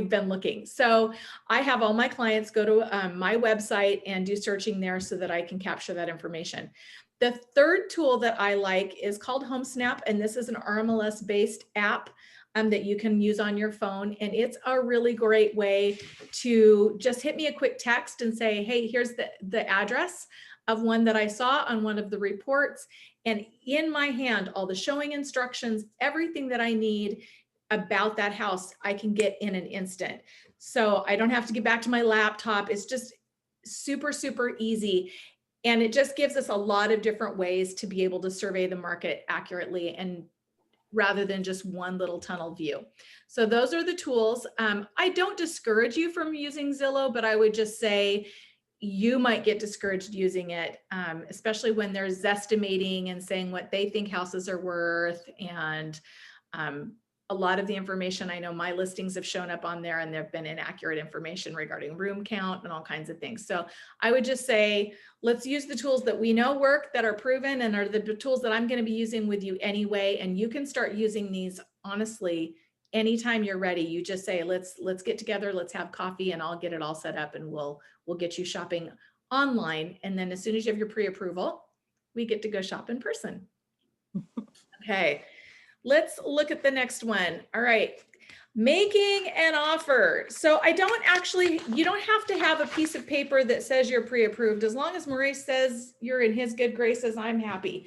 Speaker 2: been looking. So I have all my clients go to my website and do searching there so that I can capture that information. The third tool that I like is called HomeSnap, and this is an RMLS based app that you can use on your phone. And it's a really great way to just hit me a quick text and say, hey, here's the address of one that I saw on one of the reports. And in my hand, all the showing instructions, everything that I need about that house, I can get in an instant. So I don't have to get back to my laptop. It's just super, super easy. And it just gives us a lot of different ways to be able to survey the market accurately and rather than just one little tunnel view. So those are the tools. I don't discourage you from using Zillow, but I would just say you might get discouraged using it, especially when there's estimating and saying what they think houses are worth. And a lot of the information, I know my listings have shown up on there and there've been inaccurate information regarding room count and all kinds of things. So I would just say, let's use the tools that we know work, that are proven, and are the tools that I'm going to be using with you anyway. And you can start using these honestly anytime you're ready. You just say, let's get together, let's have coffee, and I'll get it all set up, and we'll get you shopping online. And then as soon as you have your pre-approval, we get to go shop in person. Okay. Let's look at the next one. All right. Making an offer. So you don't have to have a piece of paper that says you're pre-approved. As long as Maurice says you're in his good graces, I'm happy.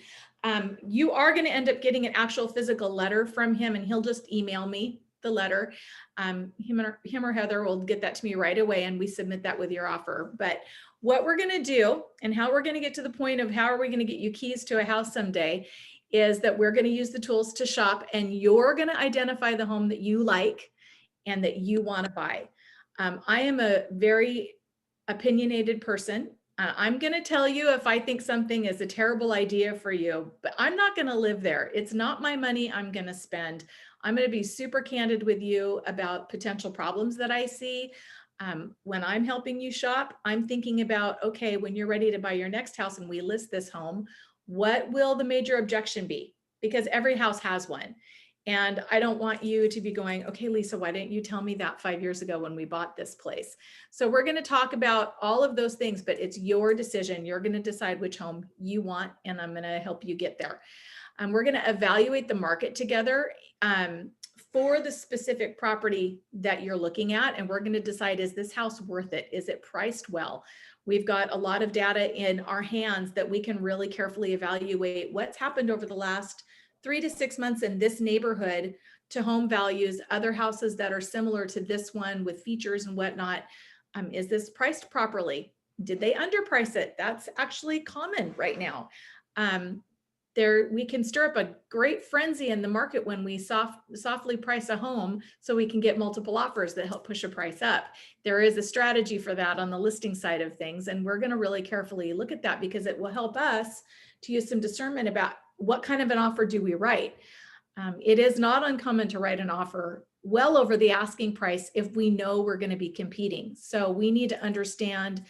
Speaker 2: You are going to end up getting an actual physical letter from him, and he'll just email me the letter. Him or Heather will get that to me right away, and we submit that with your offer. But what we're going to do and how we're going to get to the point of how are we going to get you keys to a house someday is that we're going to use the tools to shop, and you're going to identify the home that you like and that you want to buy. I am a very opinionated person. I'm going to tell you if I think something is a terrible idea for you, but I'm not going to live there. It's not my money I'm going to spend. I'm going to be super candid with you about potential problems that I see. When I'm helping you shop, I'm thinking about, okay, when you're ready to buy your next house and we list this home, what will the major objection be? Because every house has one. And I don't want you to be going, okay, Lisa, why didn't you tell me that 5 years ago when we bought this place? So we're going to talk about all of those things, but it's your decision. You're going to decide which home you want, and I'm going to help you get there. We're going to evaluate the market together for the specific property that you're looking at. And we're going to decide, is this house worth it? Is it priced well? We've got a lot of data in our hands that we can really carefully evaluate what's happened over the last 3 to 6 months in this neighborhood to home values, other houses that are similar to this one with features and whatnot. Is this priced properly? Did they underprice it? That's actually common right now. We can stir up a great frenzy in the market when we softly price a home so we can get multiple offers that help push a price up. There is a strategy for that on the listing side of things, and we're going to really carefully look at that because it will help us to use some discernment about what kind of an offer do we write. It is not uncommon to write an offer well over the asking price if we know we're going to be competing. So we need to understand,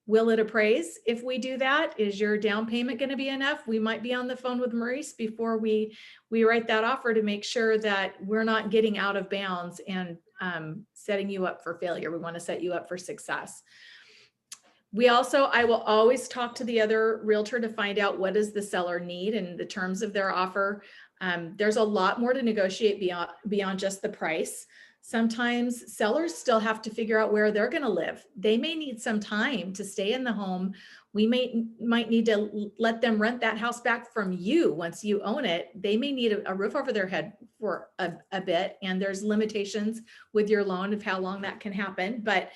Speaker 2: will it appraise if we do that? Is your down payment going to be enough? We might be on the phone with Maurice before we write that offer to make sure that we're not getting out of bounds and setting you up for failure. We want to set you up for success. I will always talk to the other realtor to find out what does the seller need and the terms of their offer. There's a lot more to negotiate beyond just the price. Sometimes sellers still have to figure out where they're going to live. They may need some time to stay in the home. We might need to let them rent that house back from you once you own it. They may need a roof over their head for a bit, and there's limitations with your loan of how long that can happen. But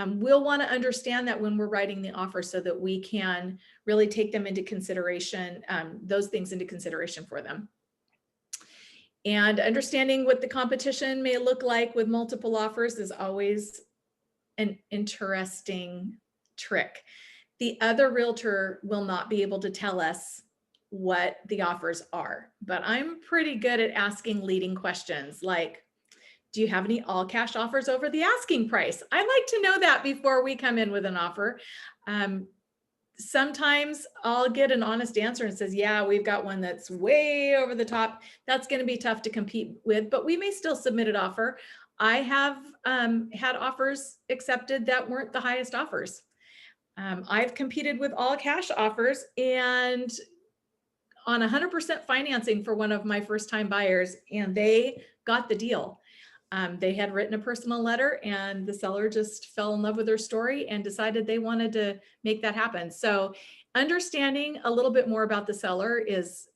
Speaker 2: we'll want to understand that when we're writing the offer so that we can really take them into consideration, those things into consideration for them. And understanding what the competition may look like with multiple offers is always an interesting trick. The other realtor will not be able to tell us what the offers are, but I'm pretty good at asking leading questions like, Do you have any all cash offers over the asking price? I like to know that before we come in with an offer. Sometimes I'll get an honest answer and says, yeah, we've got one that's way over the top. That's going to be tough to compete with, but we may still submit an offer. I have had offers accepted that weren't the highest offers. I've competed with all cash offers and on 100% financing for one of my first time buyers, and they got the deal. They had written a personal letter and the seller just fell in love with their story and decided they wanted to make that happen. So understanding a little bit more about the seller is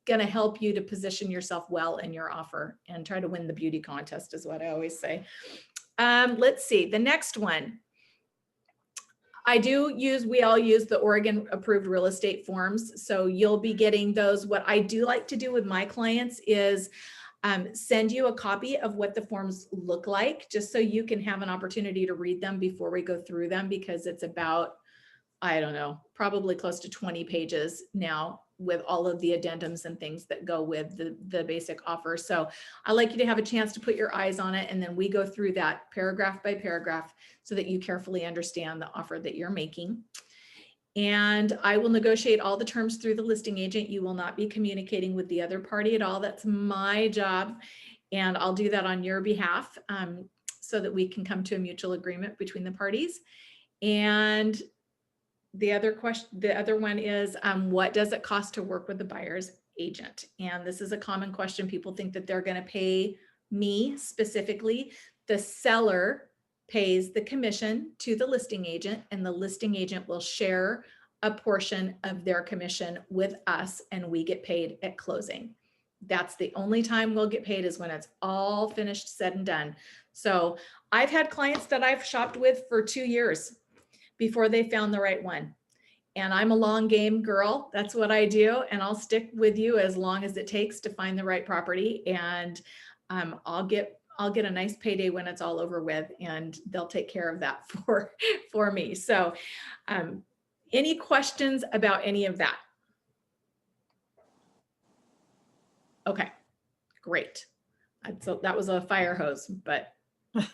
Speaker 2: going to help you to position yourself well in your offer and try to win the beauty contest is what I always say. Let's see, the next one. We all use the Oregon approved real estate forms. So you'll be getting those. What I do like to do with my clients is send you a copy of what the forms look like, just so you can have an opportunity to read them before we go through them, because it's about, I don't know, probably close to 20 pages now with all of the addendums and things that go with the basic offer. So I like you to have a chance to put your eyes on it, and then we go through that paragraph by paragraph so that you carefully understand the offer that you're making. And I will negotiate all the terms through the listing agent. You will not be communicating with the other party at all. That's my job. And I'll do that on your behalf so that we can come to a mutual agreement between the parties. And the other one is, what does it cost to work with the buyer's agent? And this is a common question. People think that they're going to pay me specifically. The seller pays the commission to the listing agent, and the listing agent will share a portion of their commission with us, and we get paid at closing. That's the only time we'll get paid, is when it's all finished, said and done. So I've had clients that I've shopped with for 2 years before they found the right one. And I'm a long game girl. That's what I do. And I'll stick with you as long as it takes to find the right property. And I'll get a nice payday when it's all over with, and they'll take care of that for me. So any questions about any of that? Okay, great. So that was a fire hose, but the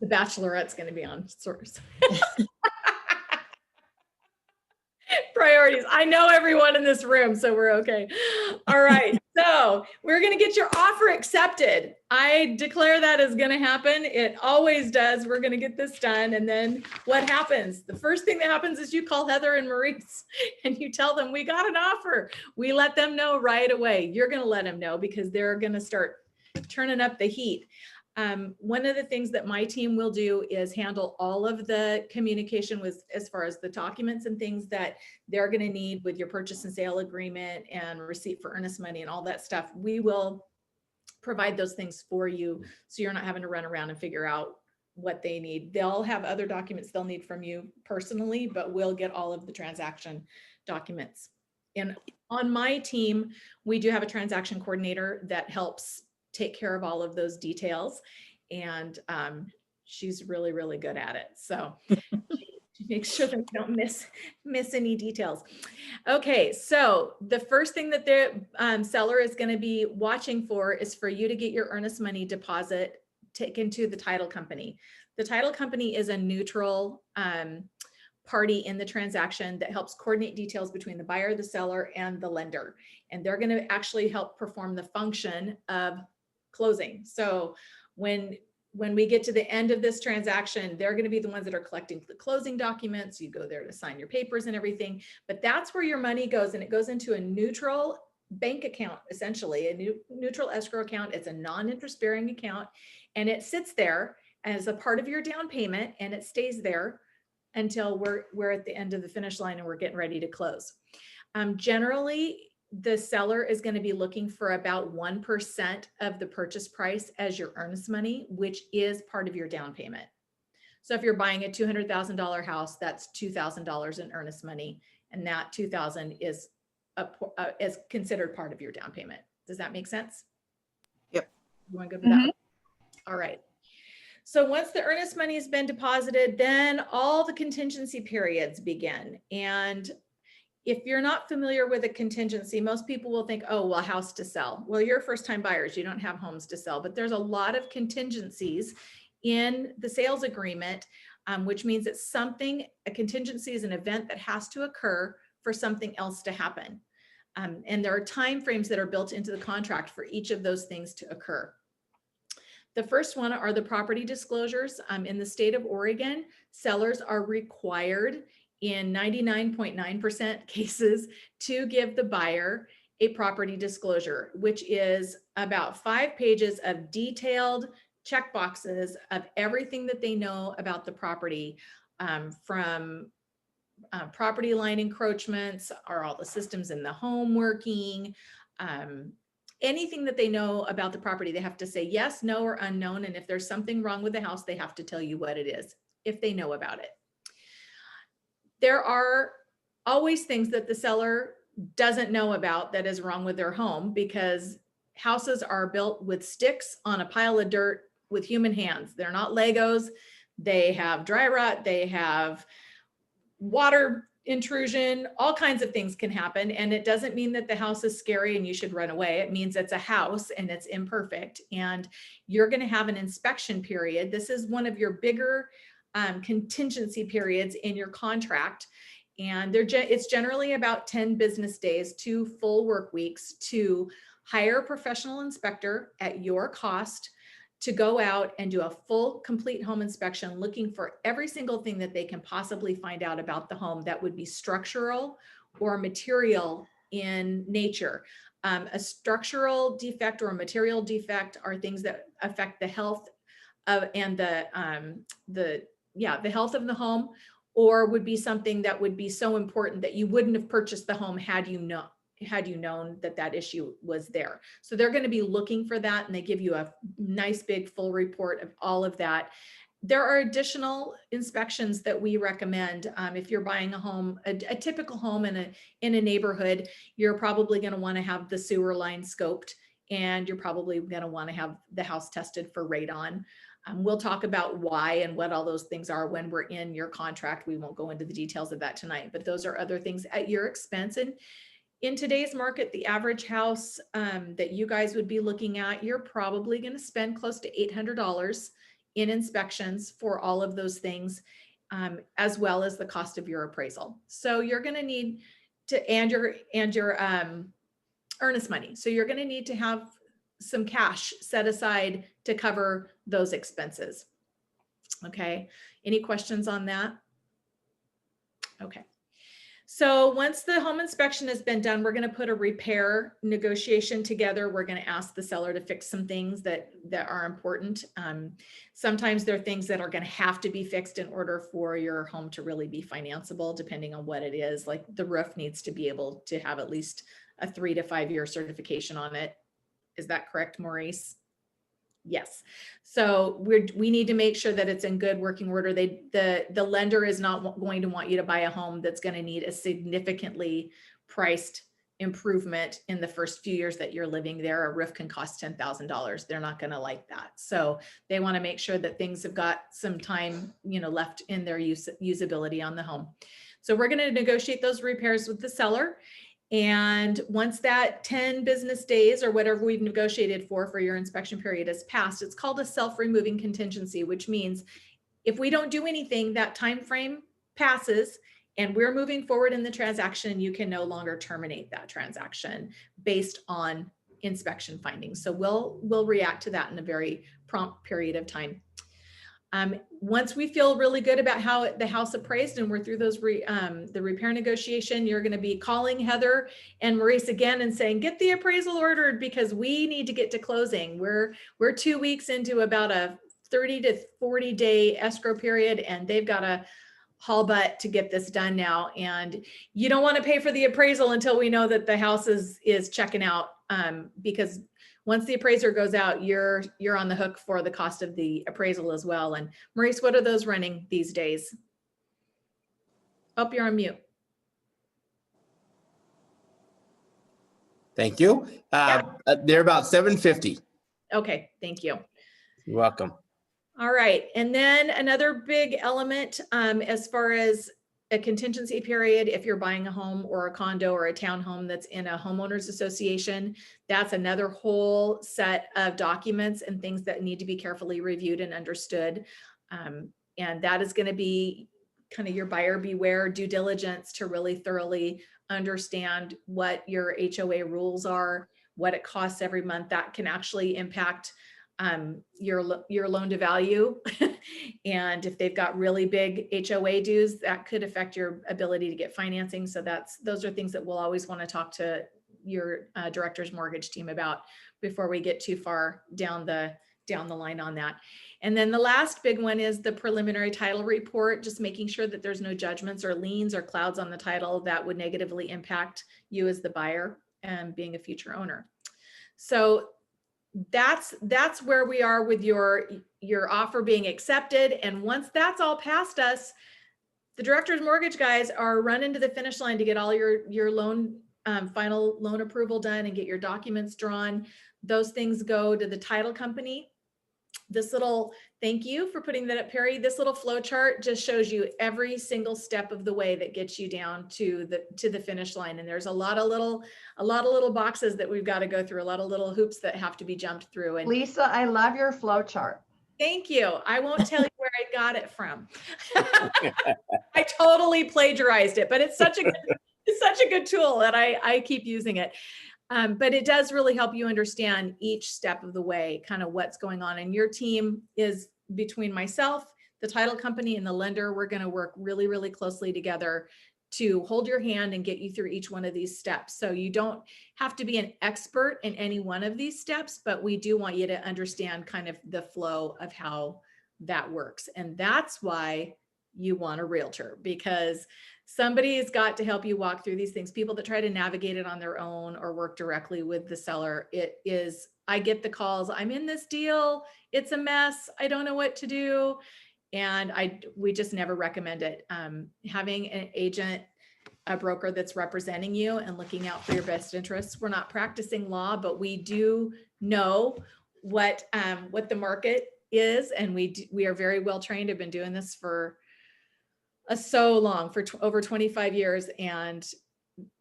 Speaker 2: Bachelorette's going to be on source. Priorities. I know everyone in this room, so we're okay. All right. So we're going to get your offer accepted. I declare that is going to happen. It always does. We're going to get this done. And then what happens? The first thing that happens is you call Heather and Maurice and you tell them we got an offer. We let them know right away. You're going to let them know because they're going to start turning up the heat. One of the things that my team will do is handle all of the communication with, as far as the documents and things that they're going to need with your purchase and sale agreement and receipt for earnest money and all that stuff. We will provide those things for you, so you're not having to run around and figure out what they need. They'll have other documents they'll need from you personally, but we'll get all of the transaction documents. And on my team, we do have a transaction coordinator that helps take care of all of those details. And she's really, really good at it. So she makes sure that we don't miss any details. Okay, so the first thing that the seller is going to be watching for is for you to get your earnest money deposit taken to the title company. The title company is a neutral party in the transaction that helps coordinate details between the buyer, the seller, and the lender. And they're going to actually help perform the function of closing. So when we get to the end of this transaction, they're going to be the ones that are collecting the closing documents. You go there to sign your papers and everything, but that's where your money goes, and it goes into a neutral bank account, essentially a neutral escrow account. It's a non-interest bearing account, and it sits there as a part of your down payment, and it stays there until we're at the end of the finish line and we're getting ready to close. Generally, the seller is going to be looking for about 1% of the purchase price as your earnest money, which is part of your down payment. So if you're buying a $200,000 house, that's $2,000 in earnest money, and that $2,000 is considered part of your down payment. Does that make sense?
Speaker 1: Yep.
Speaker 2: You want to go to that? All right. So once the earnest money has been deposited, then all the contingency periods begin. And If you're not familiar with a contingency, most people will think, oh, well, house to sell. Well, you're first time buyers, you don't have homes to sell, but there's a lot of contingencies in the sales agreement, which means it's something, a contingency is an event that has to occur for something else to happen. And there are timeframes that are built into the contract for each of those things to occur. The first one are the property disclosures. In the state of Oregon, sellers are required in 99.9% cases to give the buyer a property disclosure, which is about 5 pages of detailed check boxes of everything that they know about the property, from property line encroachments, are all the systems in the home working, anything that they know about the property. They have to say yes, no, or unknown. And if there's something wrong with the house, they have to tell you what it is if they know about it. There are always things that the seller doesn't know about that is wrong with their home, because houses are built with sticks on a pile of dirt with human hands. They're not Legos. They have dry rot. They have water intrusion. All kinds of things can happen. And it doesn't mean that the house is scary and you should run away. It means it's a house and it's imperfect. And you're going to have an inspection period. This is one of your bigger contingency periods in your contract. And it's generally about 10 business days, 2 full work weeks, to hire a professional inspector at your cost to go out and do a full, complete home inspection, looking for every single thing that they can possibly find out about the home that would be structural or material in nature. A structural defect or a material defect are things that affect the health of and the health of the home, or would be something that would be so important that you wouldn't have purchased the home had you known that that issue was there. So they're going to be looking for that, and they give you a nice big full report of all of that. There are additional inspections that we recommend. If you're buying a home, a typical home in a neighborhood, you're probably going to want to have the sewer line scoped, and you're probably going to want to have the house tested for radon. We'll talk about why and what all those things are when we're in your contract. We won't go into the details of that tonight, but those are other things at your expense. And in today's market, the average house that you guys would be looking at, you're probably going to spend close to $800 in inspections for all of those things, as well as the cost of your appraisal. So you're going to need to, and your earnest money. So you're going to need to have some cash set aside to cover those expenses. Okay. Any questions on that? Okay. So once the home inspection has been done, we're going to put a repair negotiation together. We're going to ask the seller to fix some things that are important. Sometimes there are things that are going to have to be fixed in order for your home to really be financeable, depending on what it is. Like the roof needs to be able to have at least a 3 to 5 year certification on it. Is that correct, Maurice? Yes. So we need to make sure that it's in good working order. The lender is not going to want you to buy a home that's going to need a significantly priced improvement in the first few years that you're living there. A roof can cost $10,000. They're not going to like that. So they want to make sure that things have got some time, left in their usability on the home. So we're going to negotiate those repairs with the seller. And once that 10 business days or whatever we've negotiated for your inspection period has passed, it's called a self-removing contingency, which means if we don't do anything, that time frame passes and we're moving forward in the transaction, you can no longer terminate that transaction based on inspection findings. So we'll react to that in a very prompt period of time. Once we feel really good about how the house appraised and we're through those the repair negotiation, you're going to be calling Heather and Maurice again and saying, get the appraisal ordered because we need to get to closing. We're 2 weeks into about a 30 to 40 day escrow period, and they've got a haul butt to get this done now. And you don't want to pay for the appraisal until we know that the house is checking out, because once the appraiser goes out, you're on the hook for the cost of the appraisal as well. And Maurice, what are those running these days? Oh, you're on mute.
Speaker 5: Thank you. They're about $750.
Speaker 2: Okay, thank you.
Speaker 5: You're welcome.
Speaker 2: All right, and then another big element as far as a contingency period if you're buying a home or a condo or a townhome that's in a homeowners association. That's another whole set of documents and things that need to be carefully reviewed and understood. And that is going to be kind of your buyer beware due diligence to really thoroughly understand what your HOA rules are, what it costs every month. That can actually impact your loan to value. And if they've got really big HOA dues, that could affect your ability to get financing. So those are things that we'll always want to talk to your director's mortgage team about before we get too far down the line on that. And then the last big one is the preliminary title report, just making sure that there's no judgments or liens or clouds on the title that would negatively impact you as the buyer and being a future owner. So that's where we are with your offer being accepted. And once that's all past us, the director's mortgage guys are running to the finish line to get all your loan final loan approval done and get your documents drawn. Those things go to the title company. This little, thank you for putting that up, Perry. This little flow chart just shows you every single step of the way that gets you down to the finish line. And there's a lot of little boxes that we've got to go through, a lot of little hoops that have to be jumped through. And
Speaker 3: Lisa, I love your flow chart.
Speaker 2: thank you. I won't tell you where I got it from. I totally plagiarized it, but it's such a good tool that I keep using it. But it does really help you understand each step of the way, kind of what's going on. And your team is between myself, the title company, and the lender. We're going to work really, really closely together to hold your hand and get you through each one of these steps. So you don't have to be an expert in any one of these steps, but we do want you to understand kind of the flow of how that works. And that's why you want a realtor, because somebody's got to help you walk through these things. People that try to navigate it on their own or work directly with the seller, I get the calls, I'm in this deal, it's a mess, I don't know what to do. And we just never recommend it. Having an agent, a broker that's representing you and looking out for your best interests. We're not practicing law, but we do know what the market is. And we are very well trained. I've been doing this for so long, for over 25 years. And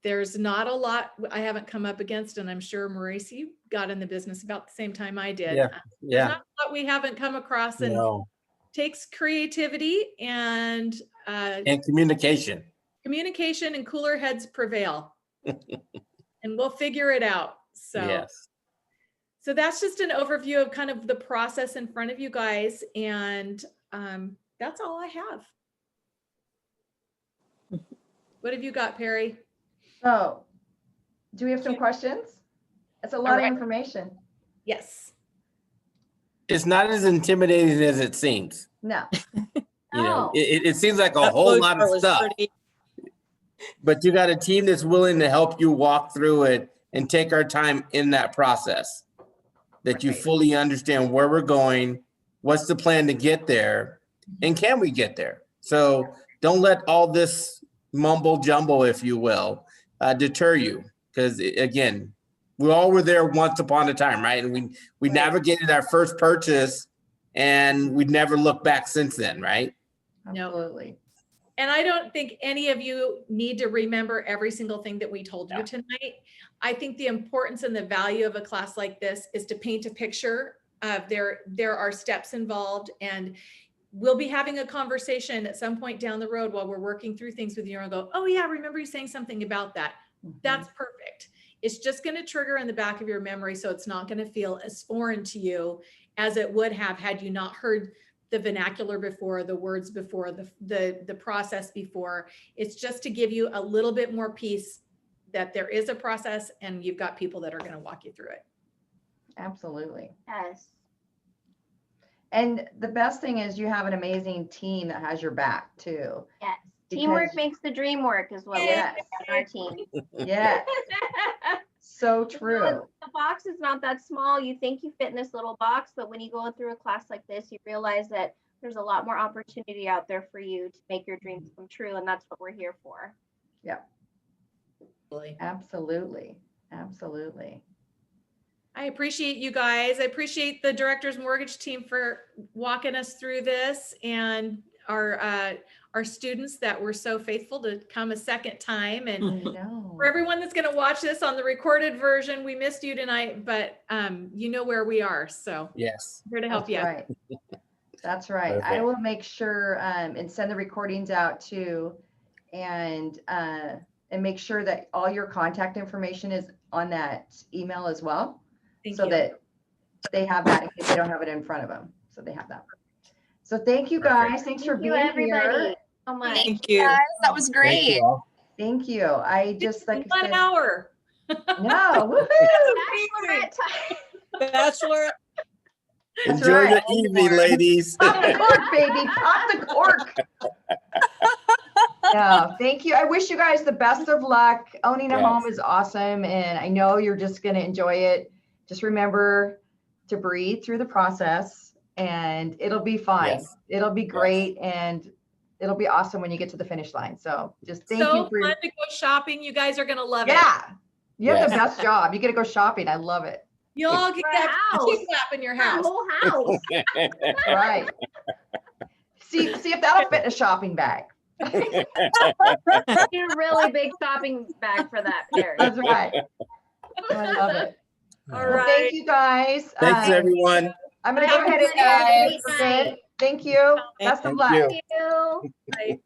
Speaker 2: there's not a lot I haven't come up against. And I'm sure, Maurice, you got in the business about the same time I did.
Speaker 5: Yeah.
Speaker 2: There's not a lot we haven't come across, and
Speaker 5: No.
Speaker 2: takes creativity and
Speaker 5: communication.
Speaker 2: Communication, and cooler heads prevail. And we'll figure it out. So
Speaker 5: yes.
Speaker 2: So that's just an overview of kind of the process in front of you guys. And that's all I have. What have you got, Perry?
Speaker 3: So, do we have some questions? It's a lot of information.
Speaker 2: Yes.
Speaker 5: It's not as intimidating as it seems.
Speaker 3: No.
Speaker 5: You know,
Speaker 3: No.
Speaker 5: it seems like a
Speaker 1: That
Speaker 5: whole
Speaker 1: flow
Speaker 5: lot
Speaker 1: chart
Speaker 5: of
Speaker 1: was
Speaker 5: stuff,
Speaker 1: pretty-
Speaker 5: but you got a team that's willing to help you walk through it and take our time in that process. That you
Speaker 3: Right.
Speaker 5: fully understand where we're going, what's the plan to get there, and can we get there? So don't let all this mumble jumble, if you will, deter you. Because again, we all were there once upon a time, right? And we
Speaker 3: Right.
Speaker 5: navigated our first purchase, and we'd never looked back since then, right?
Speaker 2: No.
Speaker 3: Absolutely.
Speaker 2: And I don't think any of you need to remember every single thing that we told you
Speaker 5: No.
Speaker 2: tonight. I think the importance and the value of a class like this is to paint a picture of there are steps involved, and we'll be having a conversation at some point down the road while we're working through things with you and go, oh yeah, remember you saying something about that. That's perfect. It's just going to trigger in the back of your memory, so it's not going to feel as foreign to you as it would have had you not heard the vernacular before, the words before, the process before. It's just to give you a little bit more peace that there is a process and you've got people that are going to walk you through it.
Speaker 3: Absolutely.
Speaker 4: Yes.
Speaker 3: And the best thing is you have an amazing team that has your back too.
Speaker 4: Yes.
Speaker 3: Because-
Speaker 4: Teamwork makes the dream work is what we
Speaker 3: Yes.
Speaker 4: have on our team.
Speaker 3: Yeah. So
Speaker 4: The
Speaker 3: true.
Speaker 4: box is not that small. You think you fit in this little box, but when you go through a class like this, you realize that there's a lot more opportunity out there for you to make your dreams come true. And that's what we're here for.
Speaker 3: Absolutely. Absolutely.
Speaker 2: I appreciate you guys. I appreciate the director's mortgage team for walking us through this. And our students that were so faithful to come a second time. And
Speaker 3: I know.
Speaker 2: for everyone that's going to watch this on the recorded version, we missed you tonight, but you know where we are. So
Speaker 5: Yes.
Speaker 2: here to help
Speaker 3: That's
Speaker 2: you.
Speaker 3: right. That's right. I
Speaker 5: Perfect.
Speaker 3: will make sure and send the recordings out too, and make sure that all your contact information is on that email as well,
Speaker 2: Thank
Speaker 3: so
Speaker 2: you.
Speaker 3: that they have that in case they don't have it in front of them. So they have that. So thank you
Speaker 5: Perfect.
Speaker 3: guys. Thanks for
Speaker 4: Thank you,
Speaker 3: being
Speaker 4: everybody,
Speaker 3: here.
Speaker 4: so much.
Speaker 6: Thank you guys. That was
Speaker 5: Thank
Speaker 6: great.
Speaker 5: you all.
Speaker 3: Thank you. I just like I
Speaker 2: 1
Speaker 3: said,
Speaker 2: hour.
Speaker 3: no, woohoo!
Speaker 4: Bachelorette time.
Speaker 1: Bachelor,
Speaker 3: That's
Speaker 5: Enjoy
Speaker 3: right.
Speaker 5: the evening, ladies.
Speaker 3: Pop the cork, baby. Pop the cork. Yeah, thank you. I wish you guys the best of luck. Owning a
Speaker 5: Yes.
Speaker 3: home is awesome, and I know you're just going to enjoy it. Just remember to breathe through the process, and it'll be fine.
Speaker 5: Yes.
Speaker 3: It'll be great, and it'll be awesome when you get to the finish line. So just thank
Speaker 2: So
Speaker 3: you for
Speaker 2: fun to go shopping. You guys are going to love it.
Speaker 3: yeah. You have the
Speaker 5: Yes.
Speaker 3: best job. You get to go shopping. I love it.
Speaker 2: You all get
Speaker 4: For a
Speaker 2: that
Speaker 4: house.
Speaker 2: cheap lap in your
Speaker 4: Our
Speaker 2: house.
Speaker 4: whole house.
Speaker 3: Right. See if that'll fit in a shopping bag.
Speaker 4: Need a really big shopping bag for that, Perry.
Speaker 3: That's right. I love it.
Speaker 2: All
Speaker 3: Well,
Speaker 2: right.
Speaker 3: thank you guys.
Speaker 5: Thanks, everyone.
Speaker 3: I'm going to go
Speaker 4: Thank
Speaker 3: ahead
Speaker 4: you,
Speaker 3: and end
Speaker 4: guys.
Speaker 3: this. Okay? Thank you. Best of
Speaker 5: Thank
Speaker 3: luck.
Speaker 5: you.
Speaker 4: Thank you.
Speaker 2: Bye.